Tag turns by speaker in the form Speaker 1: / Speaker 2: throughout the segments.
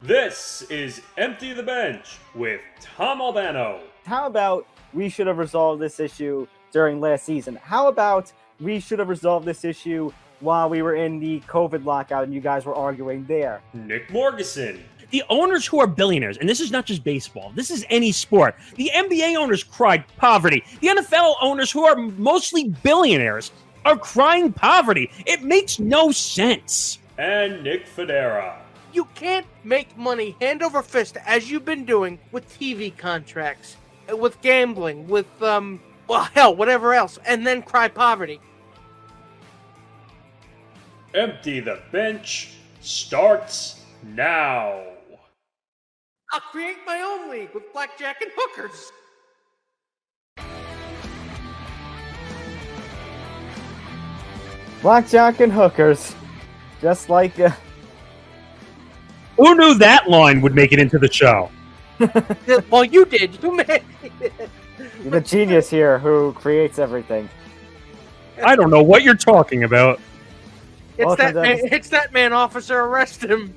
Speaker 1: This is Empty the Bench with Tom Albano.
Speaker 2: How about we should have resolved this issue during last season? How about we should have resolved this issue while we were in the COVID lockout and you guys were arguing there?
Speaker 1: Nick Morgeson.
Speaker 3: The owners who are billionaires, and this is not just baseball, this is any sport. The NBA owners cried poverty. The NFL owners who are mostly billionaires are crying poverty. It makes no sense.
Speaker 1: And Nick Federa.
Speaker 4: You can't make money hand over fist as you've been doing with TV contracts, with gambling, with, whatever else, and then cry poverty.
Speaker 1: Empty the Bench starts now.
Speaker 4: I'll create my own league with blackjack and hookers.
Speaker 2: Blackjack and hookers. Just like...
Speaker 3: Who knew that line would make it into the show?
Speaker 4: Well, you did. You made it.
Speaker 2: You're the genius here who creates everything.
Speaker 3: I don't know what you're talking about.
Speaker 4: It's that man, officer. Arrest him.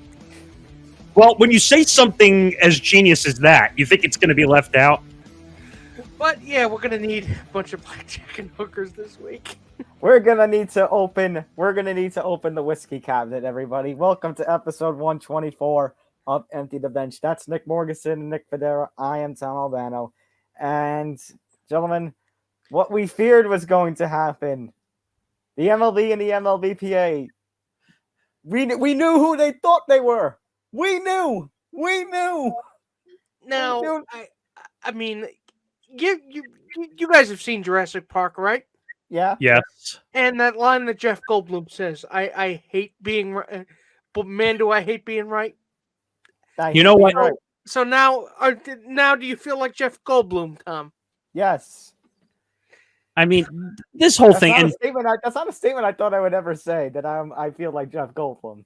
Speaker 3: Well, when you say something as genius as that, you think it's going to be left out?
Speaker 4: But yeah, we're gonna need a bunch of blackjack and hookers this week.
Speaker 2: We're gonna need to open the whiskey cabinet, everybody. Welcome to episode 124 of Empty the Bench. That's Nick Morgeson and Nick Federa. I am Tom Albano. And gentlemen, what we feared was going to happen. The MLB and the MLBPA. We knew who they thought they were. We knew.
Speaker 4: Now, I mean, you guys have seen Jurassic Park, right?
Speaker 2: Yeah.
Speaker 3: Yes.
Speaker 4: And that line that Jeff Goldblum says, I hate being right, but man, do I hate being right.
Speaker 3: You know what?
Speaker 2: Right.
Speaker 4: So now do you feel like Jeff Goldblum, Tom?
Speaker 2: Yes.
Speaker 3: I mean, this whole thing, and
Speaker 2: that's not a statement I thought I would ever say, that I feel like Jeff Goldblum.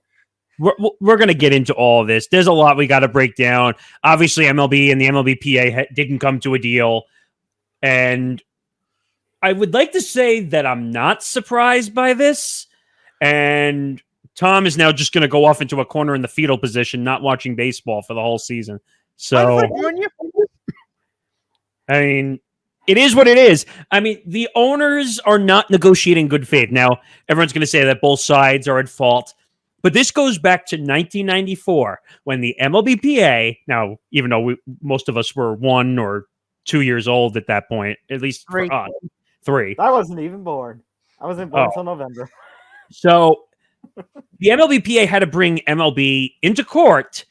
Speaker 3: we're going to get into all of this. There's a lot we got to break down. Obviously, MLB and the MLBPA didn't come to a deal. And I would like to say that I'm not surprised by this. And Tom is now just going to go off into a corner in the fetal position, not watching baseball for the whole season. So, I mean, it is what it is. I mean, the owners are not negotiating good faith. Now, everyone's going to say that both sides are at fault. But this goes back to 1994 when the MLBPA, now, even though most of us were 1 or 2 years old at that point, at least for us, 3.
Speaker 2: I wasn't even born. I wasn't born until November.
Speaker 3: So the MLBPA had to bring MLB into court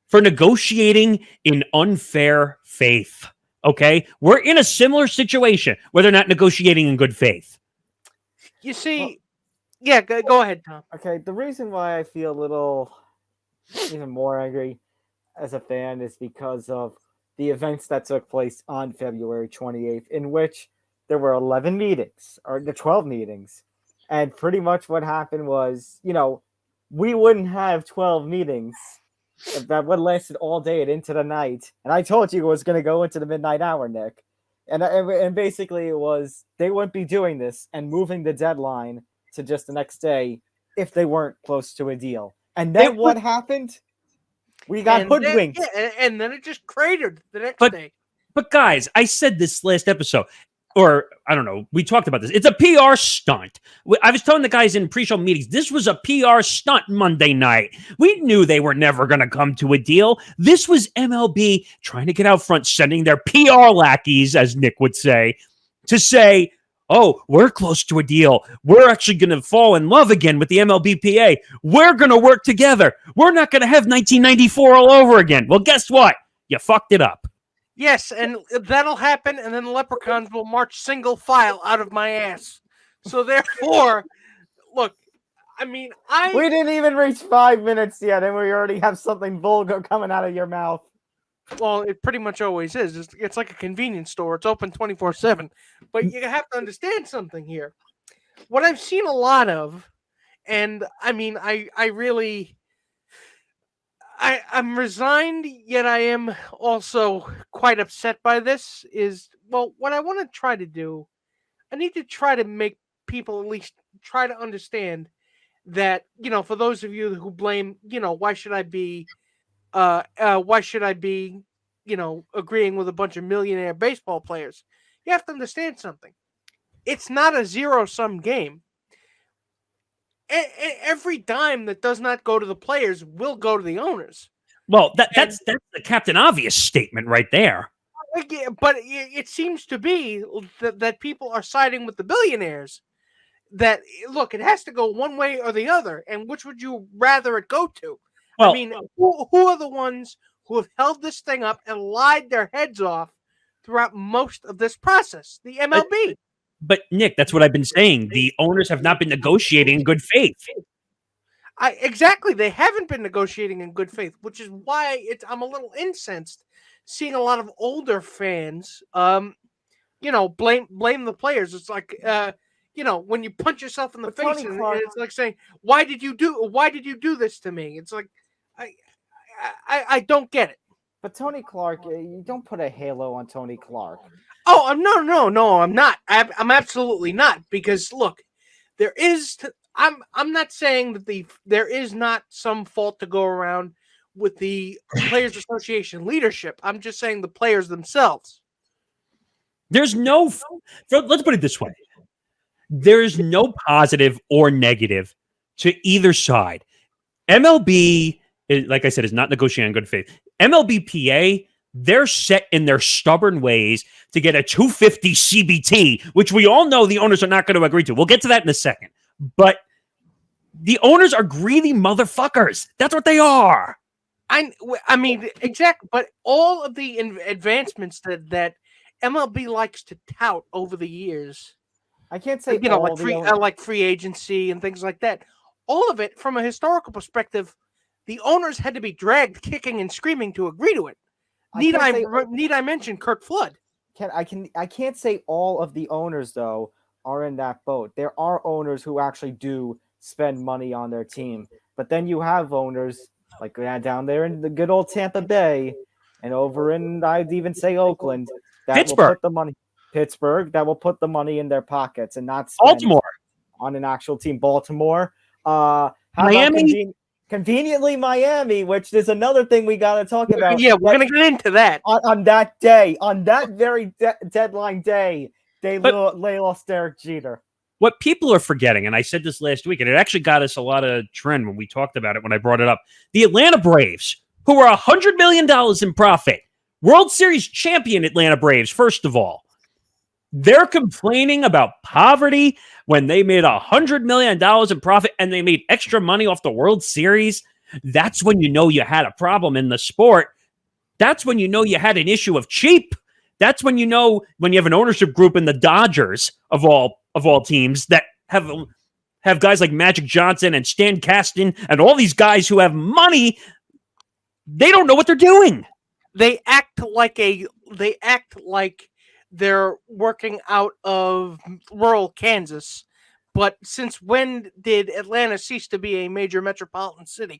Speaker 3: for negotiating in unfair faith. Okay? We're in a similar situation where they're not negotiating in good faith.
Speaker 4: You see, yeah, go ahead, Tom.
Speaker 2: Okay, the reason why I feel a little even more angry as a fan is because of the events that took place on February 28th, in which there were 11 meetings, or the 12 meetings. And pretty much what happened was, we wouldn't have 12 meetings if that would have lasted all day and into the night. And I told you it was going to go into the midnight hour, Nick. And basically it was, they wouldn't be doing this and moving the deadline to just the next day if they weren't close to a deal. And then what happened? We got hoodwinked.
Speaker 4: And then it just cratered the next day.
Speaker 3: But guys, I said this last episode, or I don't know, we talked about this. It's a PR stunt. I was telling the guys in pre-show meetings, this was a PR stunt Monday night. We knew they were never going to come to a deal. This was MLB trying to get out front, sending their PR lackeys, as Nick would say, to say, oh, we're close to a deal. We're actually going to fall in love again with the MLBPA. We're going to work together. We're not going to have 1994 all over again. Well, guess what? You fucked it up.
Speaker 4: Yes, and that'll happen, and then the leprechauns will march single file out of my ass. So therefore, look, I mean,
Speaker 2: we didn't even reach 5 minutes yet, and we already have something vulgar coming out of your mouth.
Speaker 4: Well, it pretty much always is. It's like a convenience store. It's open 24/7. But you have to understand something here. What I've seen a lot of, and I mean, I'm resigned, yet I am also quite upset by this, is, well, what I want to try to do, I need to try to make people at least try to understand that, for those of you who blame, why should I be Why should I be, agreeing with a bunch of millionaire baseball players? You have to understand something. It's not a zero-sum game. Every dime that does not go to the players will go to the owners.
Speaker 3: Well, that's the Captain Obvious statement right there.
Speaker 4: But it seems to be that people are siding with the billionaires. That, look, it has to go one way or the other. And which would you rather it go to?
Speaker 3: Well,
Speaker 4: I mean, who are the ones who have held this thing up and lied their heads off throughout most of this process? The MLB.
Speaker 3: But Nick, that's what I've been saying. The owners have not been negotiating in good faith.
Speaker 4: Exactly. They haven't been negotiating in good faith, which is why I'm a little incensed seeing a lot of older fans, blame the players. It's like, when you punch yourself in the face, and it's like saying, why did you do this to me? It's like, I don't get it.
Speaker 2: But Tony Clark, you don't put a halo on Tony Clark.
Speaker 4: Oh, no, I'm not. I'm absolutely not, because look, there is. I'm not saying that there is not some fault to go around with the Players Association leadership. I'm just saying the players themselves.
Speaker 3: Let's put it this way. There's no positive or negative to either side. MLB, like I said, is not negotiating in good faith. MLBPA, they're set in their stubborn ways to get a 250 CBT, which we all know the owners are not going to agree to. We'll get to that in a second. But the owners are greedy motherfuckers. That's what they are.
Speaker 4: I mean, exactly. But all of the advancements that MLB likes to tout over the years,
Speaker 2: I can't say
Speaker 4: like free agency and things like that. All of it, from a historical perspective, the owners had to be dragged kicking and screaming to agree to it. Need I mention Kurt Flood?
Speaker 2: I can't say all of the owners though are in that boat. There are owners who actually do spend money on their team, but then you have owners like down there in the good old Tampa Bay and over in, I'd even say, Oakland, that will put the money. Pittsburgh, that will put the money in their pockets and not spend
Speaker 3: Baltimore
Speaker 2: on an actual team. Baltimore,
Speaker 3: Miami.
Speaker 2: Conveniently Miami, which is another thing we got to talk about.
Speaker 4: Yeah, we're going to get into that.
Speaker 2: On that day, on that very deadline day, they lost Derek Jeter.
Speaker 3: What people are forgetting, and I said this last week, and it actually got us a lot of trend when we talked about it when I brought it up, the Atlanta Braves, who were $100 million in profit, World Series champion Atlanta Braves, first of all. They're complaining about poverty when they made $100 million in profit and they made extra money off the World Series. That's when you know you had a problem in the sport. That's when you know you had an issue of cheap. That's when you know when you have an ownership group in the Dodgers of all teams that have guys like Magic Johnson and Stan Kasten and all these guys who have money. They don't know what they're doing.
Speaker 4: They act like they're working out of rural Kansas. But since when did Atlanta cease to be a major metropolitan city?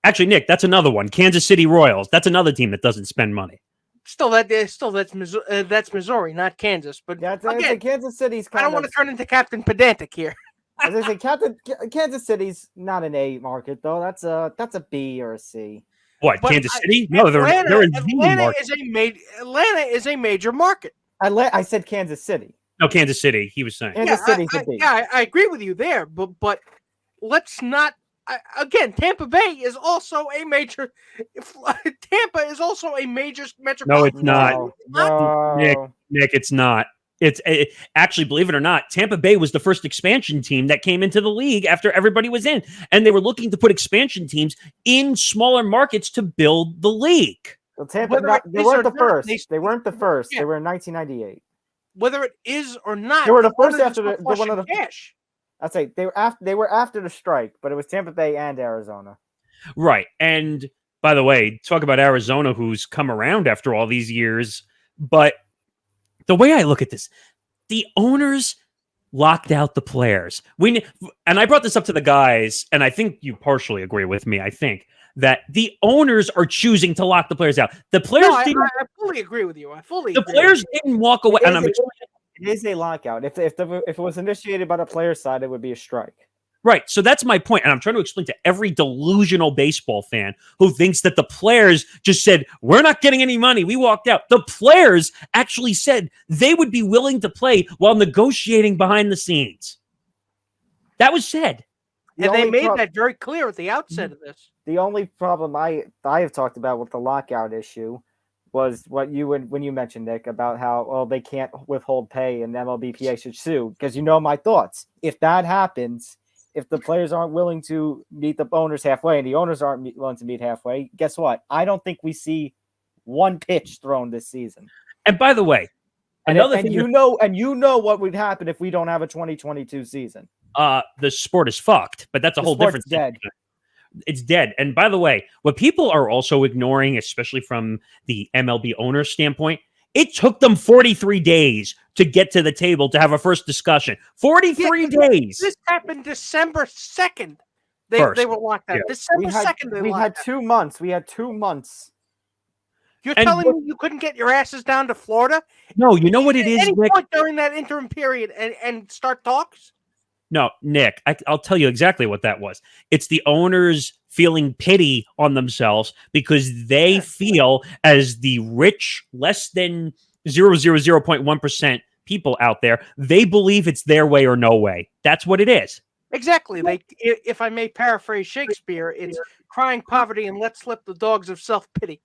Speaker 3: Actually, Nick, that's another one. Kansas City Royals. That's another team that doesn't spend money.
Speaker 4: That's Missouri, not Kansas. But again,
Speaker 2: Kansas City's.
Speaker 4: I don't want to turn into Captain Pedantic here.
Speaker 2: As I say, Kansas City's not an A market though. That's a B or a C.
Speaker 3: What, Kansas City? No, they're in
Speaker 4: Atlanta is a major market.
Speaker 2: I said Kansas City.
Speaker 3: No, Kansas City. He was saying.
Speaker 2: Kansas City's a B.
Speaker 4: Yeah, I agree with you there. But let's not. Again, Tampa Bay is also a major. Tampa is also a major metropolitan.
Speaker 3: No, it's not.
Speaker 2: No.
Speaker 3: Nick, it's not. It's actually, believe it or not, Tampa Bay was the first expansion team that came into the league after everybody was in, and they were looking to put expansion teams in smaller markets to build the league.
Speaker 2: Well, Tampa, they weren't the first. They weren't the first. They were in 1998.
Speaker 4: Whether it is or not,
Speaker 2: they were the first after the one of the
Speaker 4: cash.
Speaker 2: I'd say they were after the strike, but it was Tampa Bay and Arizona.
Speaker 3: Right. And by the way, talk about Arizona, who's come around after all these years. But the way I look at this, the owners locked out the players. And I brought this up to the guys, and I think you partially agree with me. I think that the owners are choosing to lock the players out. The players
Speaker 4: I fully agree with you.
Speaker 3: The players didn't walk away.
Speaker 2: It is a lockout. If it was initiated by the player side, it would be a strike.
Speaker 3: Right. So that's my point. And I'm trying to explain to every delusional baseball fan who thinks that the players just said, we're not getting any money. We walked out. The players actually said they would be willing to play while negotiating behind the scenes. That was said.
Speaker 4: And they made that very clear at the outset of this.
Speaker 2: The only problem I have talked about with the lockout issue was what when you mentioned, Nick, about how they can't withhold pay and MLBPA should sue, because you know my thoughts. If that happens, if the players aren't willing to meet the owners halfway and the owners aren't willing to meet halfway, guess what? I don't think we see one pitch thrown this season.
Speaker 3: And by the way,
Speaker 2: you know what would happen if we don't have a 2022 season.
Speaker 3: The sport is fucked, but that's a whole different thing.
Speaker 2: Dead.
Speaker 3: It's dead. And by the way, what people are also ignoring, especially from the MLB owner standpoint, it took them 43 days to get to the table to have a first discussion. 43 days.
Speaker 4: This happened December 2nd. They were locked out. Yeah. December 2nd.
Speaker 2: We had 2 months. We had 2 months.
Speaker 4: You're telling me you couldn't get your asses down to Florida?
Speaker 3: No, you know what it is,
Speaker 4: Nick?
Speaker 3: Nick?
Speaker 4: During that interim period and start talks?
Speaker 3: No, Nick, I'll tell you exactly what that was. It's the owners feeling pity on themselves because they feel, as the rich, less than 0.1% people out there, they believe it's their way or no way. That's what it is.
Speaker 4: Exactly. If I may paraphrase Shakespeare, it's crying poverty and let slip the dogs of self-pity.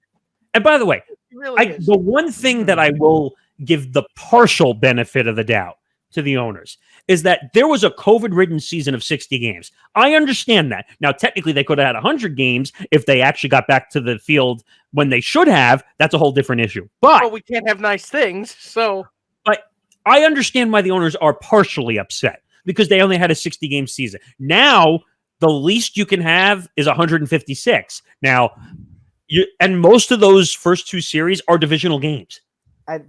Speaker 3: And by the way, the one thing that I will give the partial benefit of the doubt to the owners is that there was a COVID-ridden season of 60 games. I understand that. Now, technically, they could have had 100 games if they actually got back to the field when they should have. That's a whole different issue. But
Speaker 4: we can't have nice things, so.
Speaker 3: But I understand why the owners are partially upset because they only had a 60-game season. Now, the least you can have is 156. Now, and most of those first 2 series are divisional games.
Speaker 2: I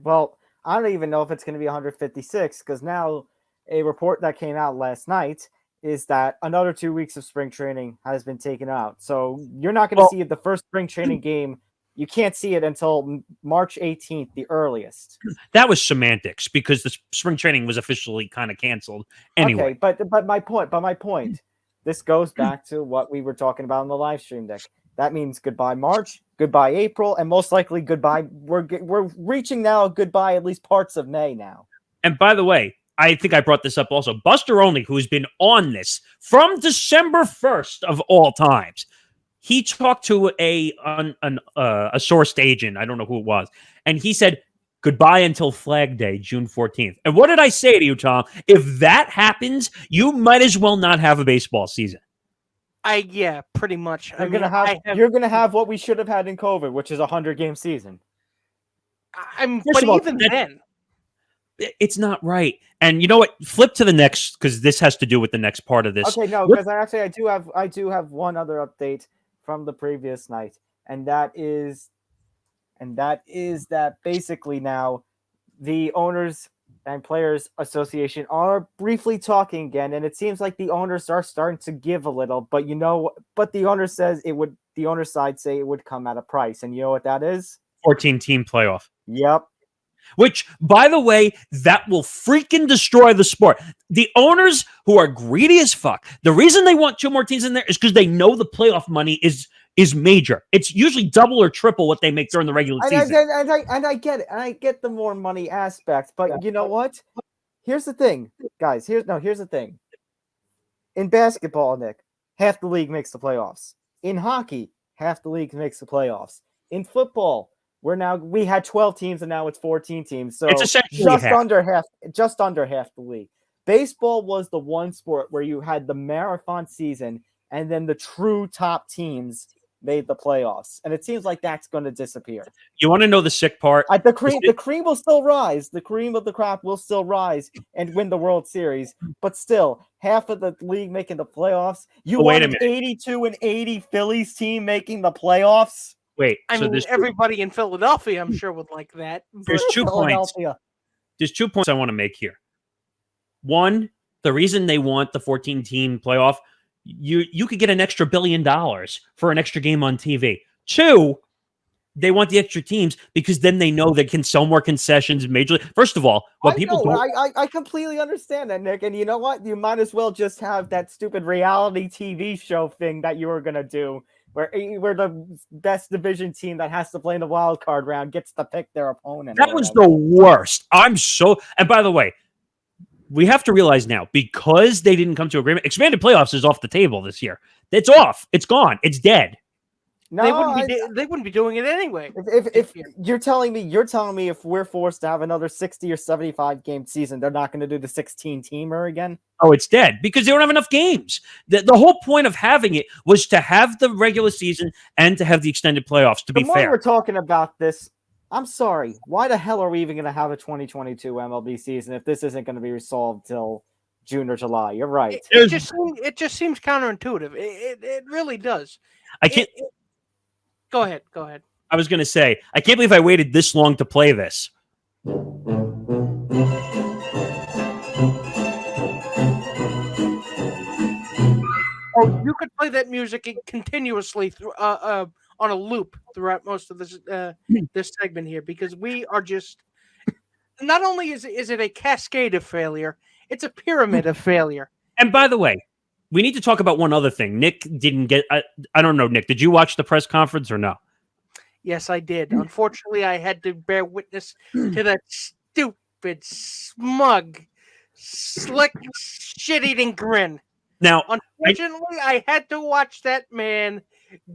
Speaker 2: don't even know if it's going to be 156 because now a report that came out last night is that another 2 weeks of spring training has been taken out. So you're not going to see the first spring training game. You can't see it until March 18th, the earliest.
Speaker 3: That was semantics because the spring training was officially kind of canceled anyway.
Speaker 2: Okay, but my point, this goes back to what we were talking about in the live stream deck. That means goodbye March, goodbye April, and most likely goodbye. We're reaching now goodbye at least parts of May now. And
Speaker 3: by the way, I think I brought this up also. Buster Only, who's been on this from December 1st of all times, he talked to a sourced agent. I don't know who it was, and he said goodbye until Flag Day, June 14th. And what did I say to you, Tom? If that happens, you might as well not have a baseball season.
Speaker 4: Yeah, pretty much.
Speaker 2: You're gonna have what we should have had in COVID, which is a 100-game season.
Speaker 4: But even then,
Speaker 3: it's not right. And you know what? Flip to the next, because this has to do with the next part of this.
Speaker 2: Okay, no, because I do have one other update from the previous night, and that is that basically now the owners and Players Association are briefly talking again, and it seems like the owners are starting to give a little, but the owner says the owner side say it would come at a price, and you know what that is?
Speaker 3: 14-team playoff.
Speaker 2: Yep.
Speaker 3: Which, by the way, that will freaking destroy the sport. The owners who are greedy as fuck, the reason they want 2 more teams in there is because they know the playoff money is major. It's usually double or triple what they make during the regular season.
Speaker 2: And I get it. And I get the more money aspect. But you know what? Here's the thing, guys. Here's the thing. In basketball, Nick, half the league makes the playoffs. In hockey, half the league makes the playoffs. In football, we had 12 teams and now it's 14 teams. So
Speaker 3: it's essentially
Speaker 2: just under half the league. Baseball was the one sport where you had the marathon season and then the true top teams made the playoffs, and it seems like that's going to disappear.
Speaker 3: You want to know the sick part?
Speaker 2: The cream will still rise. The cream of the crop will still rise and win the World Series, but still, half of the league making the playoffs. You want an 82-80 Phillies team making the playoffs?
Speaker 3: Wait,
Speaker 4: everybody in Philadelphia, I'm sure, would like that.
Speaker 3: There's 2 points. There's 2 points I want to make here. One, the reason they want the 14-team playoff. You could get an extra $1 billion for an extra game on TV. 2, they want the extra teams because then they know they can sell more concessions in Major League. First of all, what people don't.
Speaker 2: I completely understand that, Nick. And you know what? You might as well just have that stupid reality TV show thing that you were gonna do, where the best division team that has to play in the wild card round gets to pick their opponent.
Speaker 3: That was the worst. And by the way, we have to realize now, because they didn't come to agreement, expanded playoffs is off the table this year. It's off. It's gone. It's dead.
Speaker 2: No,
Speaker 4: they wouldn't be doing it anyway.
Speaker 2: If you're telling me if we're forced to have another 60 or 75 game season, they're not going to do the 16 teamer again?
Speaker 3: Oh, it's dead because they don't have enough games. The whole point of having it was to have the regular season and to have the extended playoffs, to be fair.
Speaker 2: When we're talking about this, I'm sorry. Why the hell are we even going to have a 2022 MLB season if this isn't going to be resolved till June or July? You're right.
Speaker 4: It just seems counterintuitive. It really does.
Speaker 3: I can't.
Speaker 4: Go ahead.
Speaker 3: I was going to say, I can't believe I waited this long to play this.
Speaker 4: Oh, you could play that music continuously through on a loop throughout most of this this segment here, because we are just, not only is it a cascade of failure, it's a pyramid of failure.
Speaker 3: And by the way, we need to talk about one other thing. Nick didn't get. I don't know, Nick. Did you watch the press conference or no?
Speaker 4: Yes, I did. Unfortunately, I had to bear witness to that stupid, smug, slick, shit-eating grin.
Speaker 3: Now,
Speaker 4: unfortunately, I had to watch that man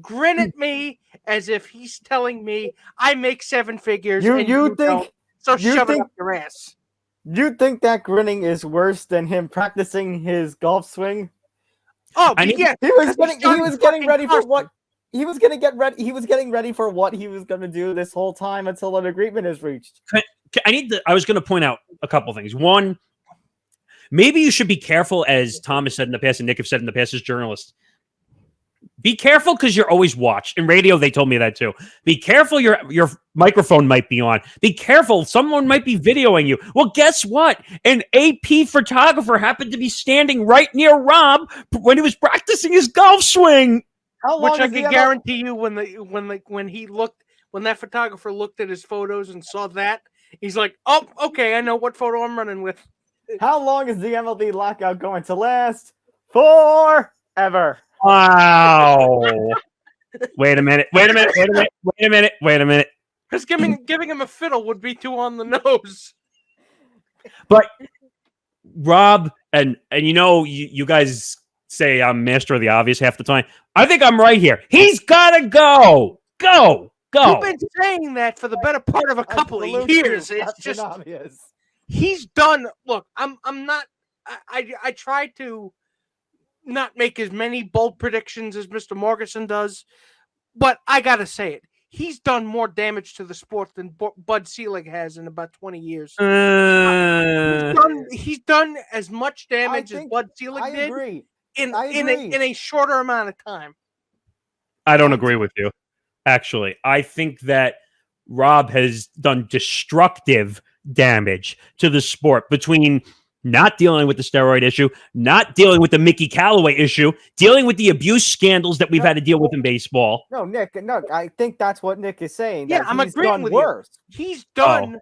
Speaker 4: grin at me as if he's telling me I make seven figures. You think? So shove it up your ass.
Speaker 2: You think that grinning is worse than him practicing his golf swing?
Speaker 4: Oh, yeah.
Speaker 2: He was getting ready for what he was going to get ready. He was getting ready for what he was going to do this whole time until an agreement is reached.
Speaker 3: I was going to point out a couple things. One, maybe you should be careful, as Tom has said in the past and Nick have said in the past as journalists. Be careful because you're always watched. In radio, they told me that too. Be careful, your microphone might be on. Be careful, someone might be videoing you. Well, guess what? An AP photographer happened to be standing right near Rob when he was practicing his golf swing.
Speaker 4: Which I can guarantee you, when that photographer looked at his photos and saw that, he's like, "Oh, okay, I know what photo I'm running with."
Speaker 2: How long is the MLB lockout going to last? Forever.
Speaker 3: Wow. Wait a minute.
Speaker 4: Because giving him a fiddle would be too on the nose.
Speaker 3: But Rob, and you guys say I'm master of the obvious half the time. I think I'm right here. He's gotta go. Go.
Speaker 4: You've been saying that for the better part of a couple of years. It's just
Speaker 2: obvious.
Speaker 4: He's done. Look, I'm not. I try to not make as many bold predictions as Mr. Morganson does, but I gotta say it. He's done more damage to the sport than Bud Selig has in about 20 years. He's done as much damage as Bud Selig did in a shorter amount of time.
Speaker 3: I don't agree with you. Actually, I think that Rob has done destructive damage to the sport between not dealing with the steroid issue, not dealing with the Mickey Callaway issue, dealing with the abuse scandals that we've had to deal with in baseball.
Speaker 2: No, Nick, I think that's what Nick is saying.
Speaker 4: Yeah, I'm agreeing with you. He's done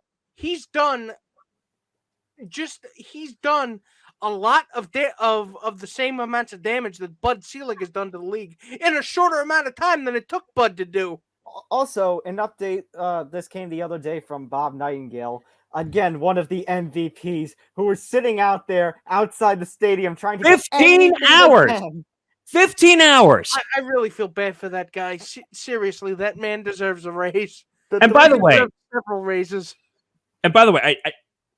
Speaker 4: a lot of the same amounts of damage that Bud Selig has done to the league in a shorter amount of time than it took Bud to do.
Speaker 2: Also, an update, this came the other day from Bob Nightingale. Again, one of the MVPs who were sitting out there outside the stadium trying to
Speaker 3: 15 hours. 15 hours.
Speaker 4: I really feel bad for that guy. Seriously, that man deserves a raise.
Speaker 3: By the way,
Speaker 4: several raises.
Speaker 3: And by the way,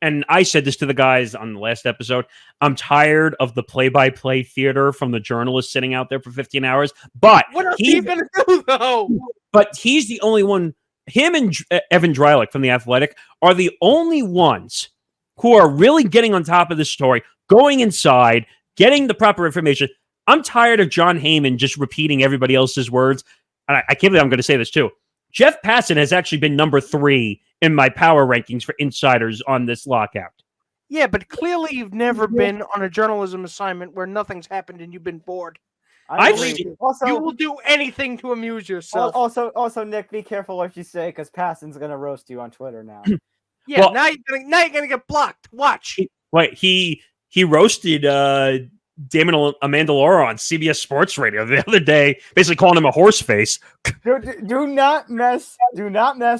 Speaker 3: I said this to the guys on the last episode. I'm tired of the play-by-play theater from the journalists sitting out there for 15 hours. But
Speaker 4: what else are you going to do, though?
Speaker 3: But he's the only one. Him and Evan Drylick from The Athletic are the only ones who are really getting on top of this story, going inside, getting the proper information. I'm tired of John Heyman just repeating everybody else's words. And I can't believe I'm going to say this too. Jeff Passan has actually been number 3 in my power rankings for insiders on this lockout.
Speaker 4: Yeah, but clearly you've never been on a journalism assignment where nothing's happened and you've been bored.
Speaker 3: I've
Speaker 2: agree.
Speaker 3: seen-
Speaker 2: Also,
Speaker 4: You will do anything to amuse yourself.
Speaker 2: also, Nick, be careful what you say because Passon's gonna roast you on Twitter now.
Speaker 4: Yeah,
Speaker 3: Well-
Speaker 4: now you're gonna get blocked. Watch.
Speaker 3: Wait, he roasted Damon Amandalora on CBS Sports Radio the other day, basically calling him a horse face.
Speaker 2: Do not mess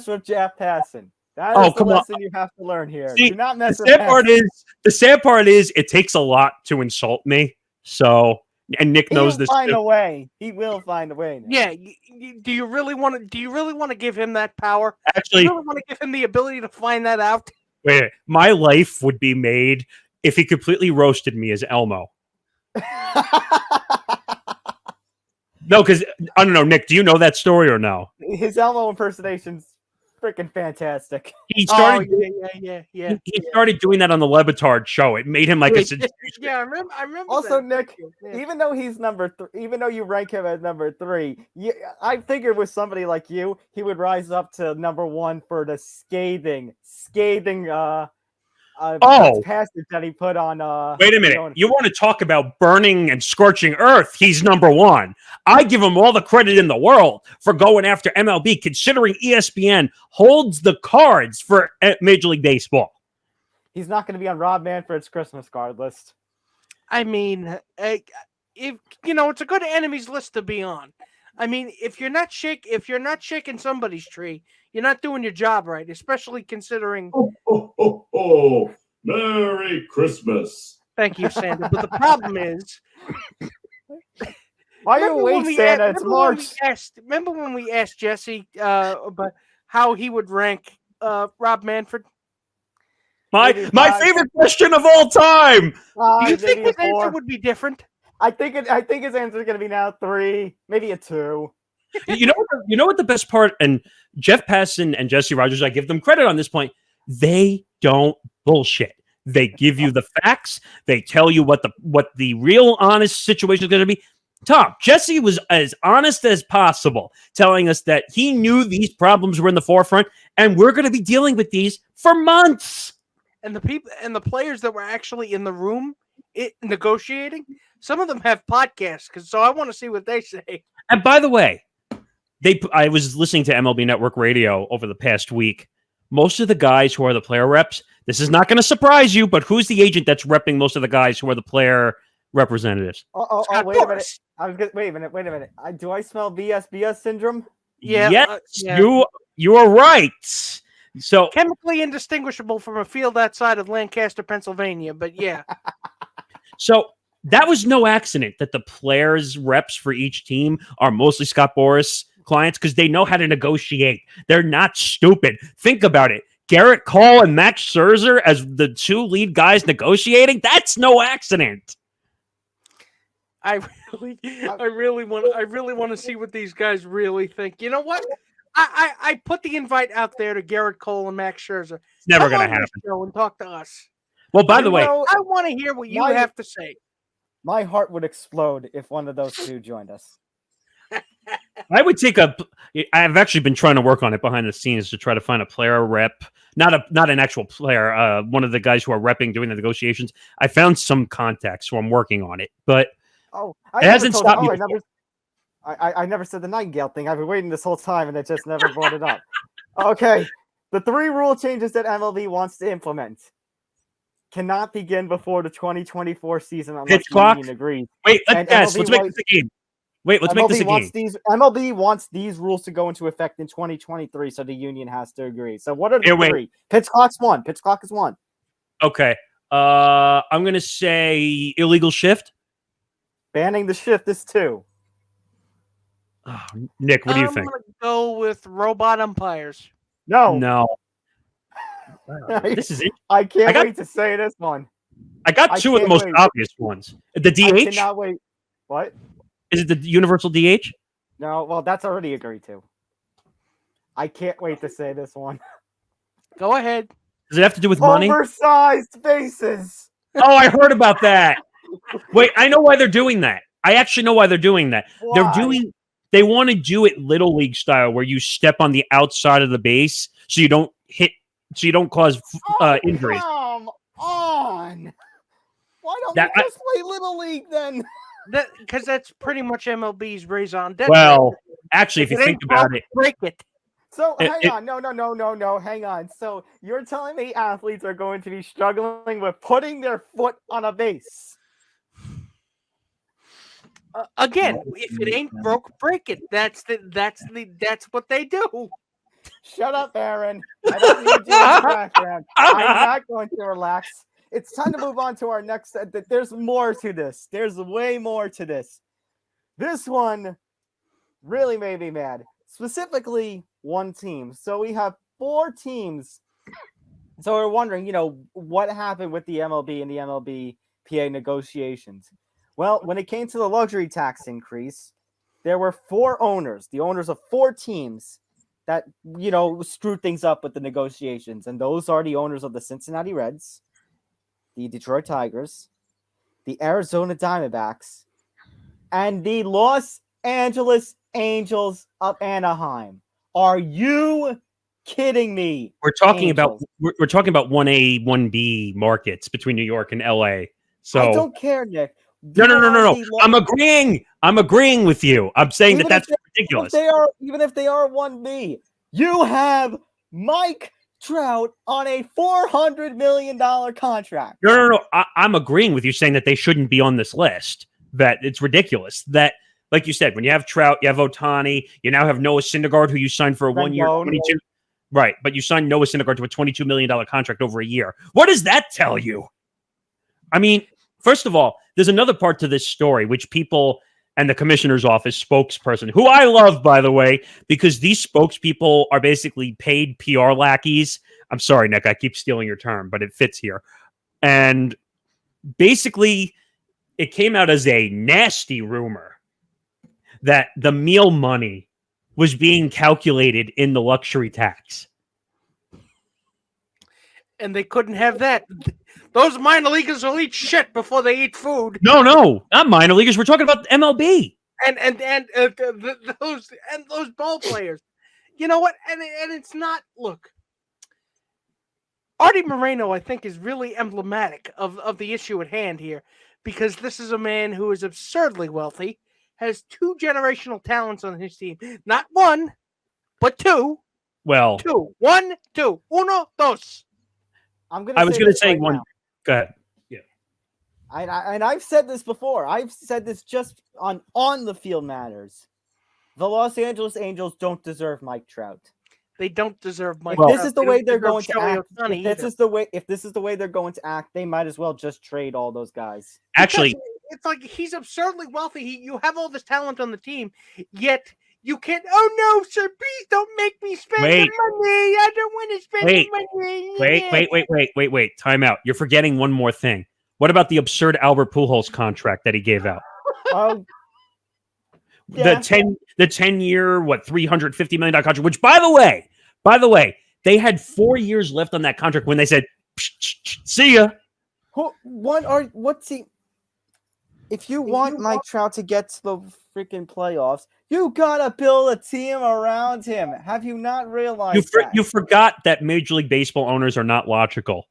Speaker 2: with Jeff Passon. That is the
Speaker 3: come on.
Speaker 2: lesson you have to learn here.
Speaker 3: See,
Speaker 2: Do not mess
Speaker 3: the
Speaker 2: with
Speaker 3: sad part is it takes a lot to insult me. So, and Nick knows this.
Speaker 2: Find
Speaker 3: too.
Speaker 2: a way. He will find a way. Nick.
Speaker 4: Yeah. Do you really want to? Do you really want to give him that power? Do
Speaker 3: Actually,
Speaker 4: you really want to give him the ability to find that out?
Speaker 3: wait, my life would be made if he completely roasted me as Elmo. No, because I don't know, Nick. Do you know that story or no?
Speaker 2: His Elmo impersonation's freaking fantastic.
Speaker 3: He started.
Speaker 4: Yeah.
Speaker 3: He started doing that on the Lebitard show. It made him like a.
Speaker 4: Yeah, I remember.
Speaker 2: Also,
Speaker 4: that.
Speaker 2: Nick,
Speaker 4: Yeah.
Speaker 2: even though he's even though you rank him as number 3, I figured with somebody like you, he would rise up to number 1 for the scathing passage that he put on.
Speaker 3: Wait a minute. You want to talk about burning and scorching earth? He's number 1. I give him all the credit in the world for going after MLB, considering ESPN holds the cards for Major League Baseball.
Speaker 2: He's not going to be on Rob Manfred's Christmas card list.
Speaker 4: I mean, if it's a good enemies list to be on. I mean, if you're not shaking somebody's tree, you're not doing your job right, especially considering.
Speaker 5: Oh, Merry Christmas.
Speaker 4: Thank you, Santa. But the problem is,
Speaker 2: Why are you wait, Santa? It's March.
Speaker 4: Remember when we asked Jesse about how he would rank Rob Manfred?
Speaker 3: My favorite question of all time.
Speaker 4: Do you think his answer would be different?
Speaker 2: I think his answer is going to be now 3, maybe a 2.
Speaker 3: You know what the best part, and Jeff Passan and Jesse Rodgers, I give them credit on this point. They don't bullshit. They give you the facts. They tell you what the real honest situation is going to be. Tom, Jesse was as honest as possible, telling us that he knew these problems were in the forefront, and we're going to be dealing with these for months.
Speaker 4: And the people and the players that were actually in the room negotiating, some of them have podcasts, so I want to see what they say.
Speaker 3: And by the way, I was listening to MLB Network Radio over the past week. Most of the guys who are the player reps, this is not going to surprise you, but who's the agent that's repping most of the guys who are the player representatives?
Speaker 2: Wait a minute. Wait a minute. Do I smell BS syndrome?
Speaker 4: Yeah.
Speaker 3: Yes, you are right. So
Speaker 4: chemically indistinguishable from a field outside of Lancaster, Pennsylvania, but yeah.
Speaker 3: So that was no accident that the players reps for each team are mostly Scott Boras clients because they know how to negotiate. They're not stupid. Think about it. Garrett Cole and Max Scherzer as the 2 lead guys negotiating. That's no accident.
Speaker 4: I really want to see what these guys really think. You know what? I put the invite out there to Garrett Cole and Max Scherzer.
Speaker 3: It's never going to happen.
Speaker 4: Show and talk to us.
Speaker 3: Well, by the way,
Speaker 4: I want to hear what you have to say.
Speaker 2: My heart would explode if one of those 2 joined us.
Speaker 3: I've actually been trying to work on it behind the scenes to try to find a player rep, not an actual player, one of the guys who are repping, doing the negotiations. I found some contacts, so I'm working on it, but it hasn't stopped me.
Speaker 2: I never said the Nightingale thing. I've been waiting this whole time, and it just never brought it up. Okay, the 3 rule changes that MLB wants to implement cannot begin before the 2024 season unless the union agrees.
Speaker 3: Wait, let's make this a game. Let's make this a game.
Speaker 2: MLB wants these rules to go into effect in 2023, so the union has to agree. So what are the 3? Pitch clock's 1. Pitch clock is 1.
Speaker 3: Okay. I'm going to say illegal shift.
Speaker 2: Banning the shift is 2.
Speaker 3: Oh, Nick, what do you think?
Speaker 4: I'm going to go with robot umpires.
Speaker 3: No. This is it.
Speaker 2: I can't wait to say this one.
Speaker 3: I got 2 of the most obvious ones. The DH?
Speaker 2: I cannot wait. What?
Speaker 3: Is it the universal DH?
Speaker 2: No, well, that's already agreed to. I can't wait to say this one.
Speaker 4: Go ahead.
Speaker 3: Does it have to do with money?
Speaker 2: Oversized bases.
Speaker 3: Oh, I heard about that. Wait, I know why they're doing that. I actually know why they're doing that.
Speaker 2: Why?
Speaker 3: They want to do it little league style where you step on the outside of the base so you don't cause injuries.
Speaker 2: Come on. Why don't we just play Little League then?
Speaker 4: Because that's pretty much MLB's raison d'etre.
Speaker 3: Well, actually, if you
Speaker 4: it
Speaker 3: think
Speaker 4: ain't
Speaker 3: about
Speaker 4: broke,
Speaker 3: it,
Speaker 4: break it.
Speaker 2: So
Speaker 3: It-
Speaker 2: hang on, no, hang on. So you're telling me athletes are going to be struggling with putting their foot on a base?
Speaker 4: Again, if it ain't broke, break it. That's what they do.
Speaker 2: Shut up, Aaron. I don't need you in the background. I'm not going to relax. It's time to move on to our next. There's more to this. There's way more to this. This one really made me mad. Specifically, one team. So we have 4 teams. So we're wondering, what happened with the MLB and the MLBPA negotiations? Well, when it came to the luxury tax increase, there were 4 owners, the owners of 4 teams that, screwed things up with the negotiations. And those are the owners of the Cincinnati Reds, the Detroit Tigers, the Arizona Diamondbacks, and the Los Angeles Angels of Anaheim. Are you kidding me?
Speaker 3: we're talking
Speaker 2: Angels.
Speaker 3: about we're talking about 1A, 1B markets between New York and LA. So
Speaker 2: I don't care, Nick.
Speaker 3: no. I'm agreeing with you. I'm saying
Speaker 2: Even
Speaker 3: that's
Speaker 2: if
Speaker 3: ridiculous.
Speaker 2: Even if they are 1B, you have Mike Trout on a $400 million contract.
Speaker 3: No. I'm agreeing with you, saying that they shouldn't be on this list. That it's ridiculous. That, like you said, when you have Trout, you have Ohtani, you now have Noah Syndergaard, who you signed for a 1 year,
Speaker 2: Rendon.
Speaker 3: 22. Right, but you signed Noah Syndergaard to a $22 million contract over a year. What does that tell you? I mean, first of all, there's another part to this story, which people and the commissioner's office spokesperson, who I love, by the way, because these spokespeople are basically paid PR lackeys. I'm sorry, Nick, I keep stealing your term, but it fits here. And basically, it came out as a nasty rumor that the meal money was being calculated in the luxury tax.
Speaker 4: And they couldn't have that. Those minor leaguers will eat shit before they eat food.
Speaker 3: No, not minor leaguers. We're talking about MLB.
Speaker 4: And those ball players. You know what? And it's not. Look, Artie Moreno, I think, is really emblematic of the issue at hand here, because this is a man who is absurdly wealthy, has 2 generational talents on his team, not 1, but 2.
Speaker 3: Well,
Speaker 4: 2, 1, 2, uno, dos.
Speaker 3: I was going to say one.
Speaker 2: Now.
Speaker 3: Go ahead.
Speaker 2: And I've said this before. I've said this just on the field matters. The Los Angeles Angels don't deserve Mike Trout.
Speaker 4: They don't deserve Mike.
Speaker 2: If
Speaker 4: Trout.
Speaker 2: this is the way they're going to act,
Speaker 4: if
Speaker 2: this is the way they're going to act, they might as well just trade all those guys.
Speaker 3: Actually,
Speaker 4: it's like he's absurdly wealthy. You have all this talent on the team, yet you can't. Oh no, sir! Please don't make me spend the money. I don't want to spend the money.
Speaker 3: Wait. Time out. You're forgetting one more thing. What about the absurd Albert Pujols contract that he gave out?
Speaker 2: Yeah.
Speaker 3: The 10-year, $350 million contract, which by the way, they had 4 years left on that contract when they said, see ya.
Speaker 2: If you want Mike Trout to get to the freaking playoffs, you gotta build a team around him. Have you not realized that?
Speaker 3: You forgot that Major League Baseball owners are not logical.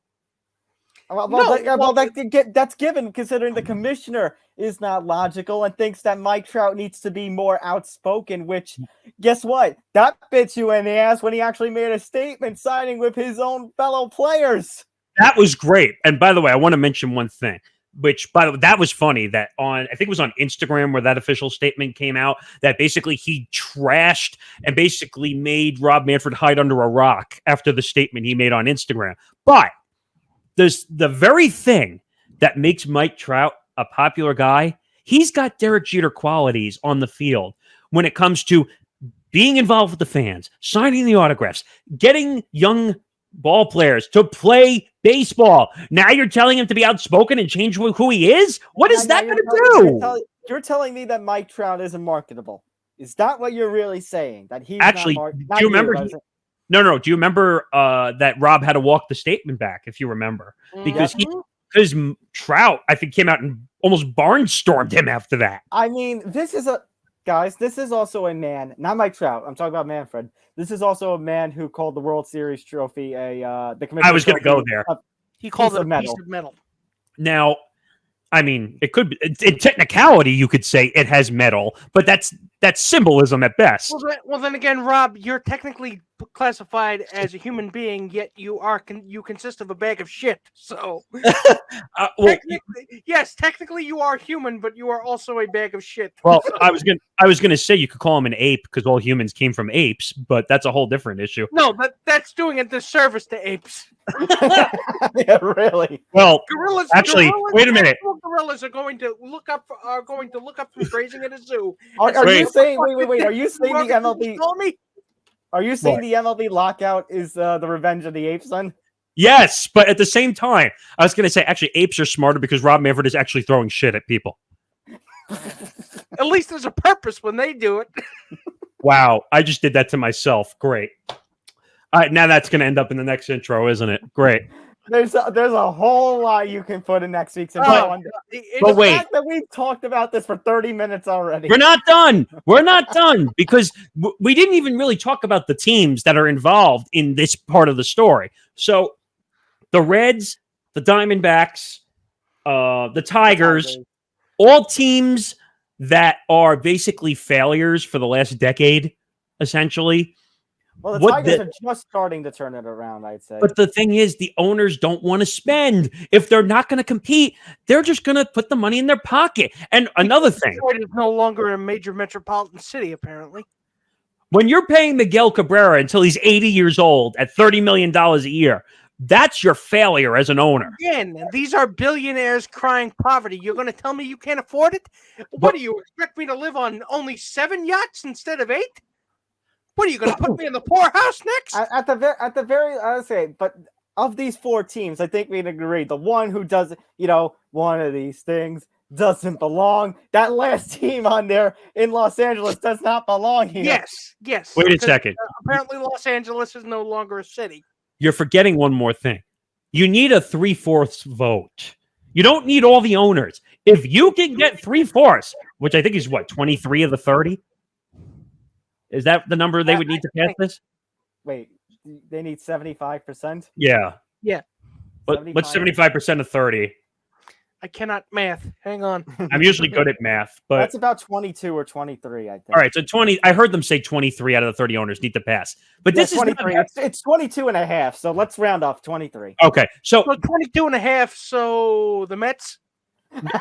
Speaker 2: That's given, considering the commissioner is not logical and thinks that Mike Trout needs to be more outspoken, which, guess what? That bit you in the ass when he actually made a statement signing with his own fellow players.
Speaker 3: That was great. And by the way, I want to mention one thing, which, by the way, that was funny, that I think it was on Instagram where that official statement came out, that basically he trashed and basically made Rob Manfred hide under a rock after the statement he made on Instagram. But there's the very thing that makes Mike Trout a popular guy. He's got Derek Jeter qualities on the field when it comes to being involved with the fans, signing the autographs, getting young ball players to play baseball. Now you're telling him to be outspoken and change who he is? What is that going to do?
Speaker 2: You're telling me that Mike Trout isn't marketable. Is that what you're really saying? That he's
Speaker 3: actually, do you remember? No. Do you remember that Rob had to walk the statement back, if you remember? Because Trout, I think, came out and almost barnstormed him after that.
Speaker 2: I mean, this is also a man, not Mike Trout. I'm talking about Manfred. This is also a man who called the World Series trophy the commissioner.
Speaker 3: I was going to go there.
Speaker 4: He called it a piece of metal.
Speaker 3: Now, I mean, it could be, in technicality, you could say it has metal, but that's symbolism at best.
Speaker 4: Well, then again, Rob, you're technically classified as a human being, yet you consist of a bag of shit. So,
Speaker 3: Well,
Speaker 4: technically you are human, but you are also a bag of shit.
Speaker 3: well, I was gonna say you could call him an ape because all humans came from apes, but that's a whole different issue.
Speaker 4: No, that's doing a disservice to apes.
Speaker 2: Yeah, really.
Speaker 3: Well,
Speaker 4: Gorillas.
Speaker 3: actually, wait a minute.
Speaker 4: Gorillas are going to look up from grazing at a zoo.
Speaker 2: Are you saying? Wait. Are you saying the
Speaker 4: Welcome
Speaker 2: MLB?
Speaker 4: to call me?
Speaker 2: Are you saying
Speaker 3: What?
Speaker 2: the MLB lockout is the Revenge of the Apes? Then
Speaker 3: Yes, but at the same time, I was gonna say actually apes are smarter because Rob Manfred is actually throwing shit at people.
Speaker 4: At least there's a purpose when they do it.
Speaker 3: Wow, I just did that to myself. Great. All right, now that's gonna end up in the next intro, isn't it? Great.
Speaker 2: there's a whole lot you can put in next week's intro.
Speaker 3: But wait.
Speaker 2: Fact that we've talked about this for 30 minutes already.
Speaker 3: We're not done. We're not done because we didn't even really talk about the teams that are involved in this part of the story. So the Reds, the Diamondbacks, the Tigers, all teams that are basically failures for the last decade, essentially.
Speaker 2: Well, the Tigers are just starting to turn it around, I'd say.
Speaker 3: But the thing is, the owners don't want to spend. If they're not going to compete, they're just going to put the money in their pocket. And another thing,
Speaker 4: Detroit is no longer a major metropolitan city, apparently.
Speaker 3: when you're paying Miguel Cabrera until he's 80 years old at $30 million a year, that's your failure as an owner.
Speaker 4: Again, these are billionaires crying poverty. You're going to tell me you can't afford it? What do you expect me to live on only 7 yachts instead of 8? What are you going to put me in the poorhouse next?
Speaker 2: At the very, I would say, but of these 4 teams, I think we'd agree the one who doesn't, one of these things doesn't belong. That last team on there in Los Angeles does not belong here.
Speaker 4: Yes.
Speaker 3: Wait a second.
Speaker 4: Apparently, Los Angeles is no longer a city.
Speaker 3: You're forgetting one more thing. You need a 3/4 vote. You don't need all the owners. If you can get 3/4, which I think is 23 of the 30. Is that the number they would need to pass this?
Speaker 2: Wait, they need 75%?
Speaker 3: Yeah.
Speaker 4: Yeah.
Speaker 3: But what's 75% of 30?
Speaker 4: I cannot math. Hang on.
Speaker 3: I'm usually good at math, but
Speaker 2: that's about 22 or 23, I think.
Speaker 3: All right, so 20. I heard them say 23 out of the 30 owners need to pass. But this is
Speaker 2: 23. It's 22 and a half, so let's round off 23.
Speaker 3: Okay. So
Speaker 4: 22 and a half, so the Mets?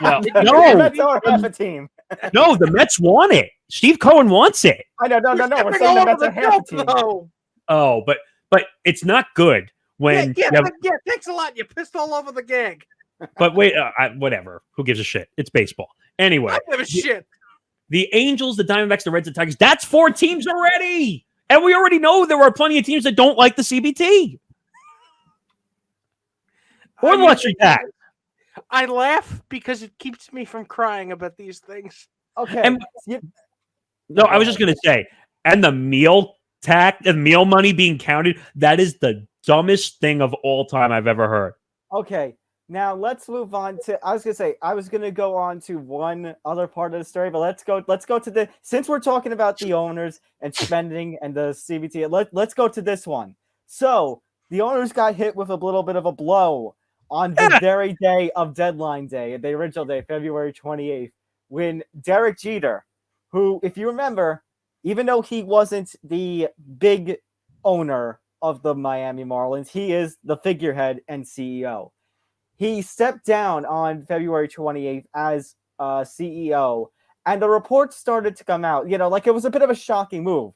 Speaker 3: Well,
Speaker 2: no. The Mets are half a team.
Speaker 3: No, the Mets want it. Steve Cohen wants it.
Speaker 2: I know, no. We're saying the Mets are half a team.
Speaker 3: Oh, but it's not good when.
Speaker 4: Yeah, thanks a lot. You pissed all over the gag.
Speaker 3: But wait, whatever. Who gives a shit? It's baseball. Anyway.
Speaker 4: I give a shit.
Speaker 3: The Angels, the Diamondbacks, the Reds, the Tigers. That's 4 teams already. And we already know there are plenty of teams that don't like the CBT. Or the luxury tax.
Speaker 4: I laugh because it keeps me from crying about these things.
Speaker 2: Okay.
Speaker 3: No, I was just going to say, and the meal tax, the meal money being counted, that is the dumbest thing of all time I've ever heard.
Speaker 2: Okay. Now let's move on to. I was going to go on to one other part of the story, but let's go to since we're talking about the owners and spending and the CBT. Let's go to this one. So the owners got hit with a little bit of a blow on the very day of deadline day, the original day, February 28th, when Derek Jeter, who, if you remember, even though he wasn't the big owner of the Miami Marlins, he is the figurehead and CEO. He stepped down on February 28th as CEO, and the reports started to come out. It was a bit of a shocking move.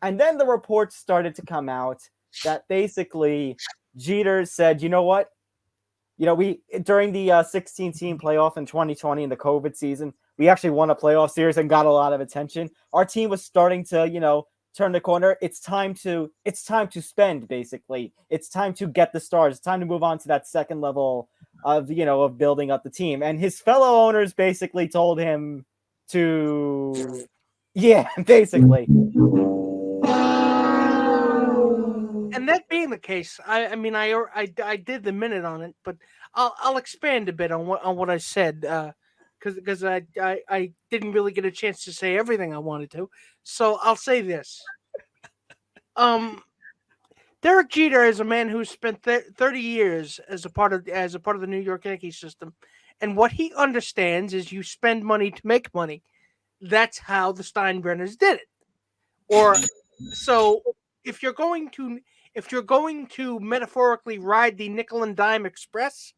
Speaker 2: And then the reports started to come out that basically Jeter said, you know what? We during the 16-team playoff in 2020 in the COVID season, we actually won a playoff series and got a lot of attention. Our team was starting to, turn the corner. It's time to spend, basically. It's time to get the stars. It's time to move on to that second level of building up the team. And his fellow owners basically told him to, basically.
Speaker 4: And that being the case, I did the minute on it, but I'll expand a bit on what I said because I didn't really get a chance to say everything I wanted to. So I'll say this. Derek Jeter is a man who spent 30 years as a part of the New York Yankees system, And what he understands is you spend money to make money. That's how the Steinbrenners did it. Or so if you're going to metaphorically ride the nickel and dime express,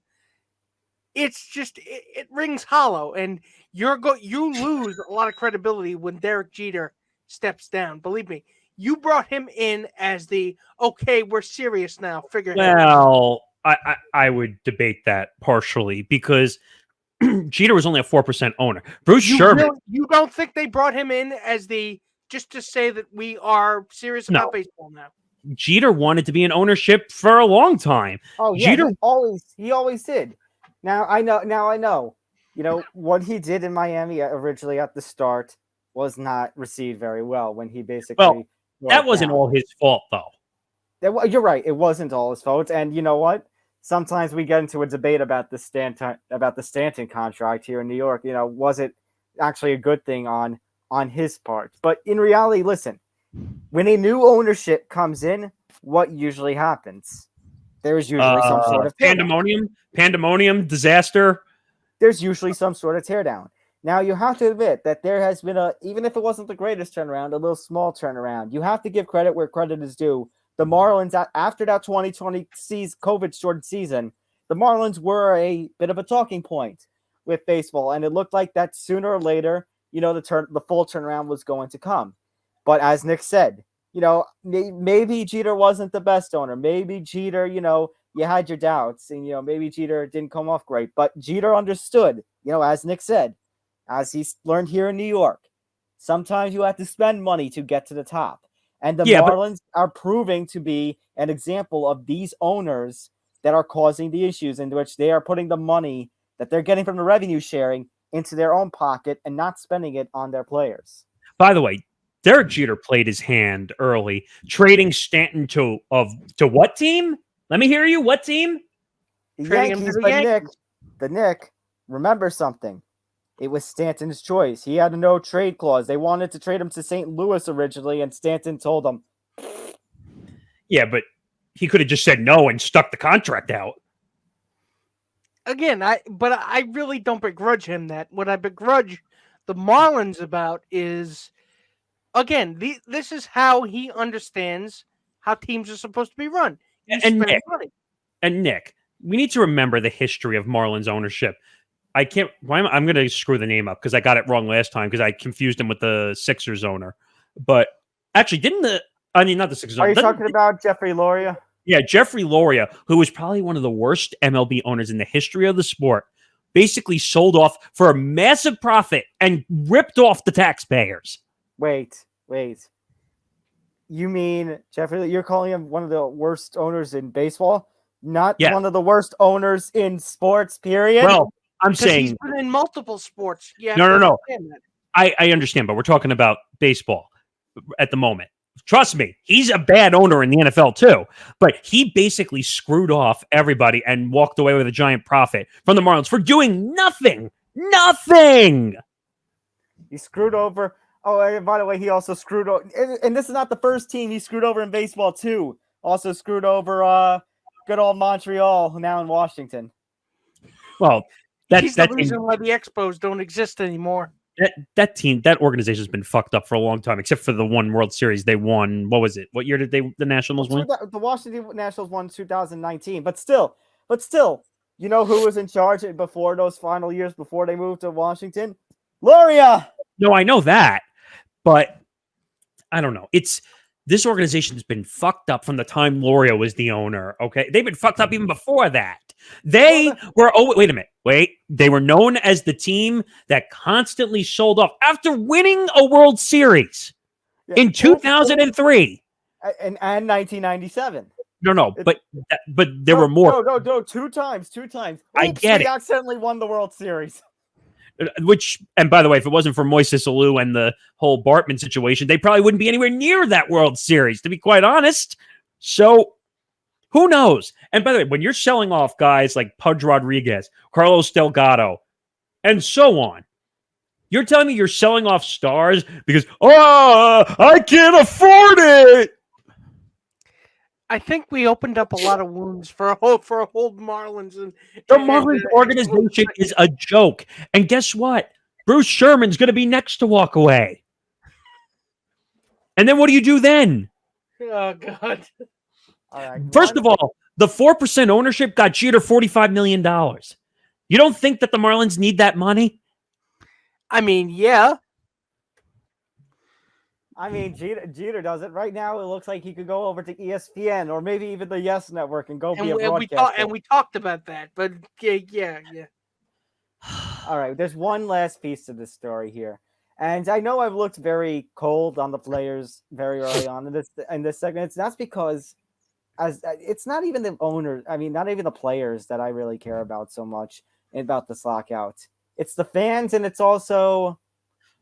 Speaker 4: it's just it rings hollow, and you lose a lot of credibility when Derek Jeter steps down. Believe me, you brought him in as the okay, we're serious now.
Speaker 3: Well, I would debate that partially because Jeter was only a 4% owner. Bruce Sherman.
Speaker 4: You don't think they brought him in as the just to say that we are serious about baseball now?
Speaker 3: Jeter wanted to be in ownership for a long time.
Speaker 2: Oh yeah,
Speaker 3: Jeter
Speaker 2: he always did. Now I know. You know what he did in Miami originally at the start was not received very well when he basically.
Speaker 3: That wasn't all his fault though.
Speaker 2: You're right. It wasn't all his fault, and you know what? Sometimes we get into a debate about the Stanton contract here in New York. You know, was it actually a good thing on his part? But in reality, listen, when a new ownership comes in, what usually happens? There's usually some sort of
Speaker 3: pandemonium, disaster.
Speaker 2: There's usually some sort of teardown. Now, you have to admit that there has been even if it wasn't the greatest turnaround, a little small turnaround. You have to give credit where credit is due. The Marlins, after that 2020 COVID-shortened season, the Marlins were a bit of a talking point with baseball, and it looked like that sooner or later, you know, the full turnaround was going to come. But as Nick said, you know, maybe Jeter wasn't the best owner. Maybe Jeter, you know, you had your doubts, and, you know, maybe Jeter didn't come off great. But Jeter understood, you know, as Nick said, as he's learned here in New York, sometimes you have to spend money to get to the top. And the Marlins are proving to be an example of these owners that are causing the issues in which they are putting the money that they're getting from the revenue sharing into their own pocket and not spending it on their players.
Speaker 3: By the way, Derek Jeter played his hand early, trading Stanton to what team? Let me hear you. What team?
Speaker 2: The Yankees, but Nick, remember something. It was Stanton's choice. He had a no trade clause. They wanted to trade him to St. Louis originally, and Stanton told them.
Speaker 3: Yeah, but he could have just said no and stuck the contract out.
Speaker 4: Again, I really don't begrudge him that. What I begrudge the Marlins about is, again, this is how he understands how teams are supposed to be run.
Speaker 3: And Nick, we need to remember the history of Marlins ownership. I'm going to screw the name up because I got it wrong last time because I confused him with the Sixers owner. But actually, not the Sixers owner.
Speaker 2: Are you talking about Jeffrey Loria?
Speaker 3: Yeah, Jeffrey Loria, who was probably one of the worst MLB owners in the history of the sport, basically sold off for a massive profit and ripped off the taxpayers.
Speaker 2: Wait. You mean Jeffrey? You're calling him one of the worst owners in baseball? Not one of the worst owners in sports, period?
Speaker 3: Well, I'm saying
Speaker 4: he's been in multiple sports. Yeah.
Speaker 3: No. I understand, but we're talking about baseball at the moment. Trust me, he's a bad owner in the NFL too. But he basically screwed off everybody and walked away with a giant profit from the Marlins for doing nothing. Nothing.
Speaker 2: He screwed over. Oh, and by the way, he also screwed over. And this is not the first team he screwed over in baseball too. Also screwed over good old Montreal, now in Washington.
Speaker 3: Well,
Speaker 4: he's the reason why the Expos don't exist anymore.
Speaker 3: That organization has been fucked up for a long time, except for the one World Series they won. What was it? What year did the Nationals win?
Speaker 2: The Washington Nationals won 2019. But still, you know who was in charge before those final years before they moved to Washington? Loria.
Speaker 3: No, I know that, but I don't know. This organization has been fucked up from the time Loria was the owner. Okay, they've been fucked up even before that. They were. Oh, wait a minute. Wait, they were known as the team that constantly sold off after winning a World Series in 2003
Speaker 2: and 1997.
Speaker 3: No, but there were more.
Speaker 2: No, two times.
Speaker 3: I get it.
Speaker 2: They accidentally won the World Series.
Speaker 3: And by the way, if it wasn't for Moises Alou and the whole Bartman situation, they probably wouldn't be anywhere near that World Series, to be quite honest. So, who knows? And by the way, when you're selling off guys like Pudge Rodriguez, Carlos Delgado, and so on, you're telling me you're selling off stars because, I can't afford it.
Speaker 4: I think we opened up a lot of wounds for a whole Marlins and
Speaker 3: The Marlins organization is a joke. And guess what? Bruce Sherman's going to be next to walk away. And then what do you do then?
Speaker 4: Oh God!
Speaker 2: All right.
Speaker 3: First of all, the 4% ownership got Jeter $45 million. You don't think that the Marlins need that money?
Speaker 4: I mean, yeah.
Speaker 2: I mean, Jeter does it right now. It looks like he could go over to ESPN or maybe even the Yes Network and go be a broadcaster.
Speaker 4: We talked about that, but yeah.
Speaker 2: All right, there's one last piece to this story here, and I know I've looked very cold on the players very early on in this segment. That's because it's not even the owners. I mean, not even the players that I really care about so much about this lockout. It's the fans, and it's also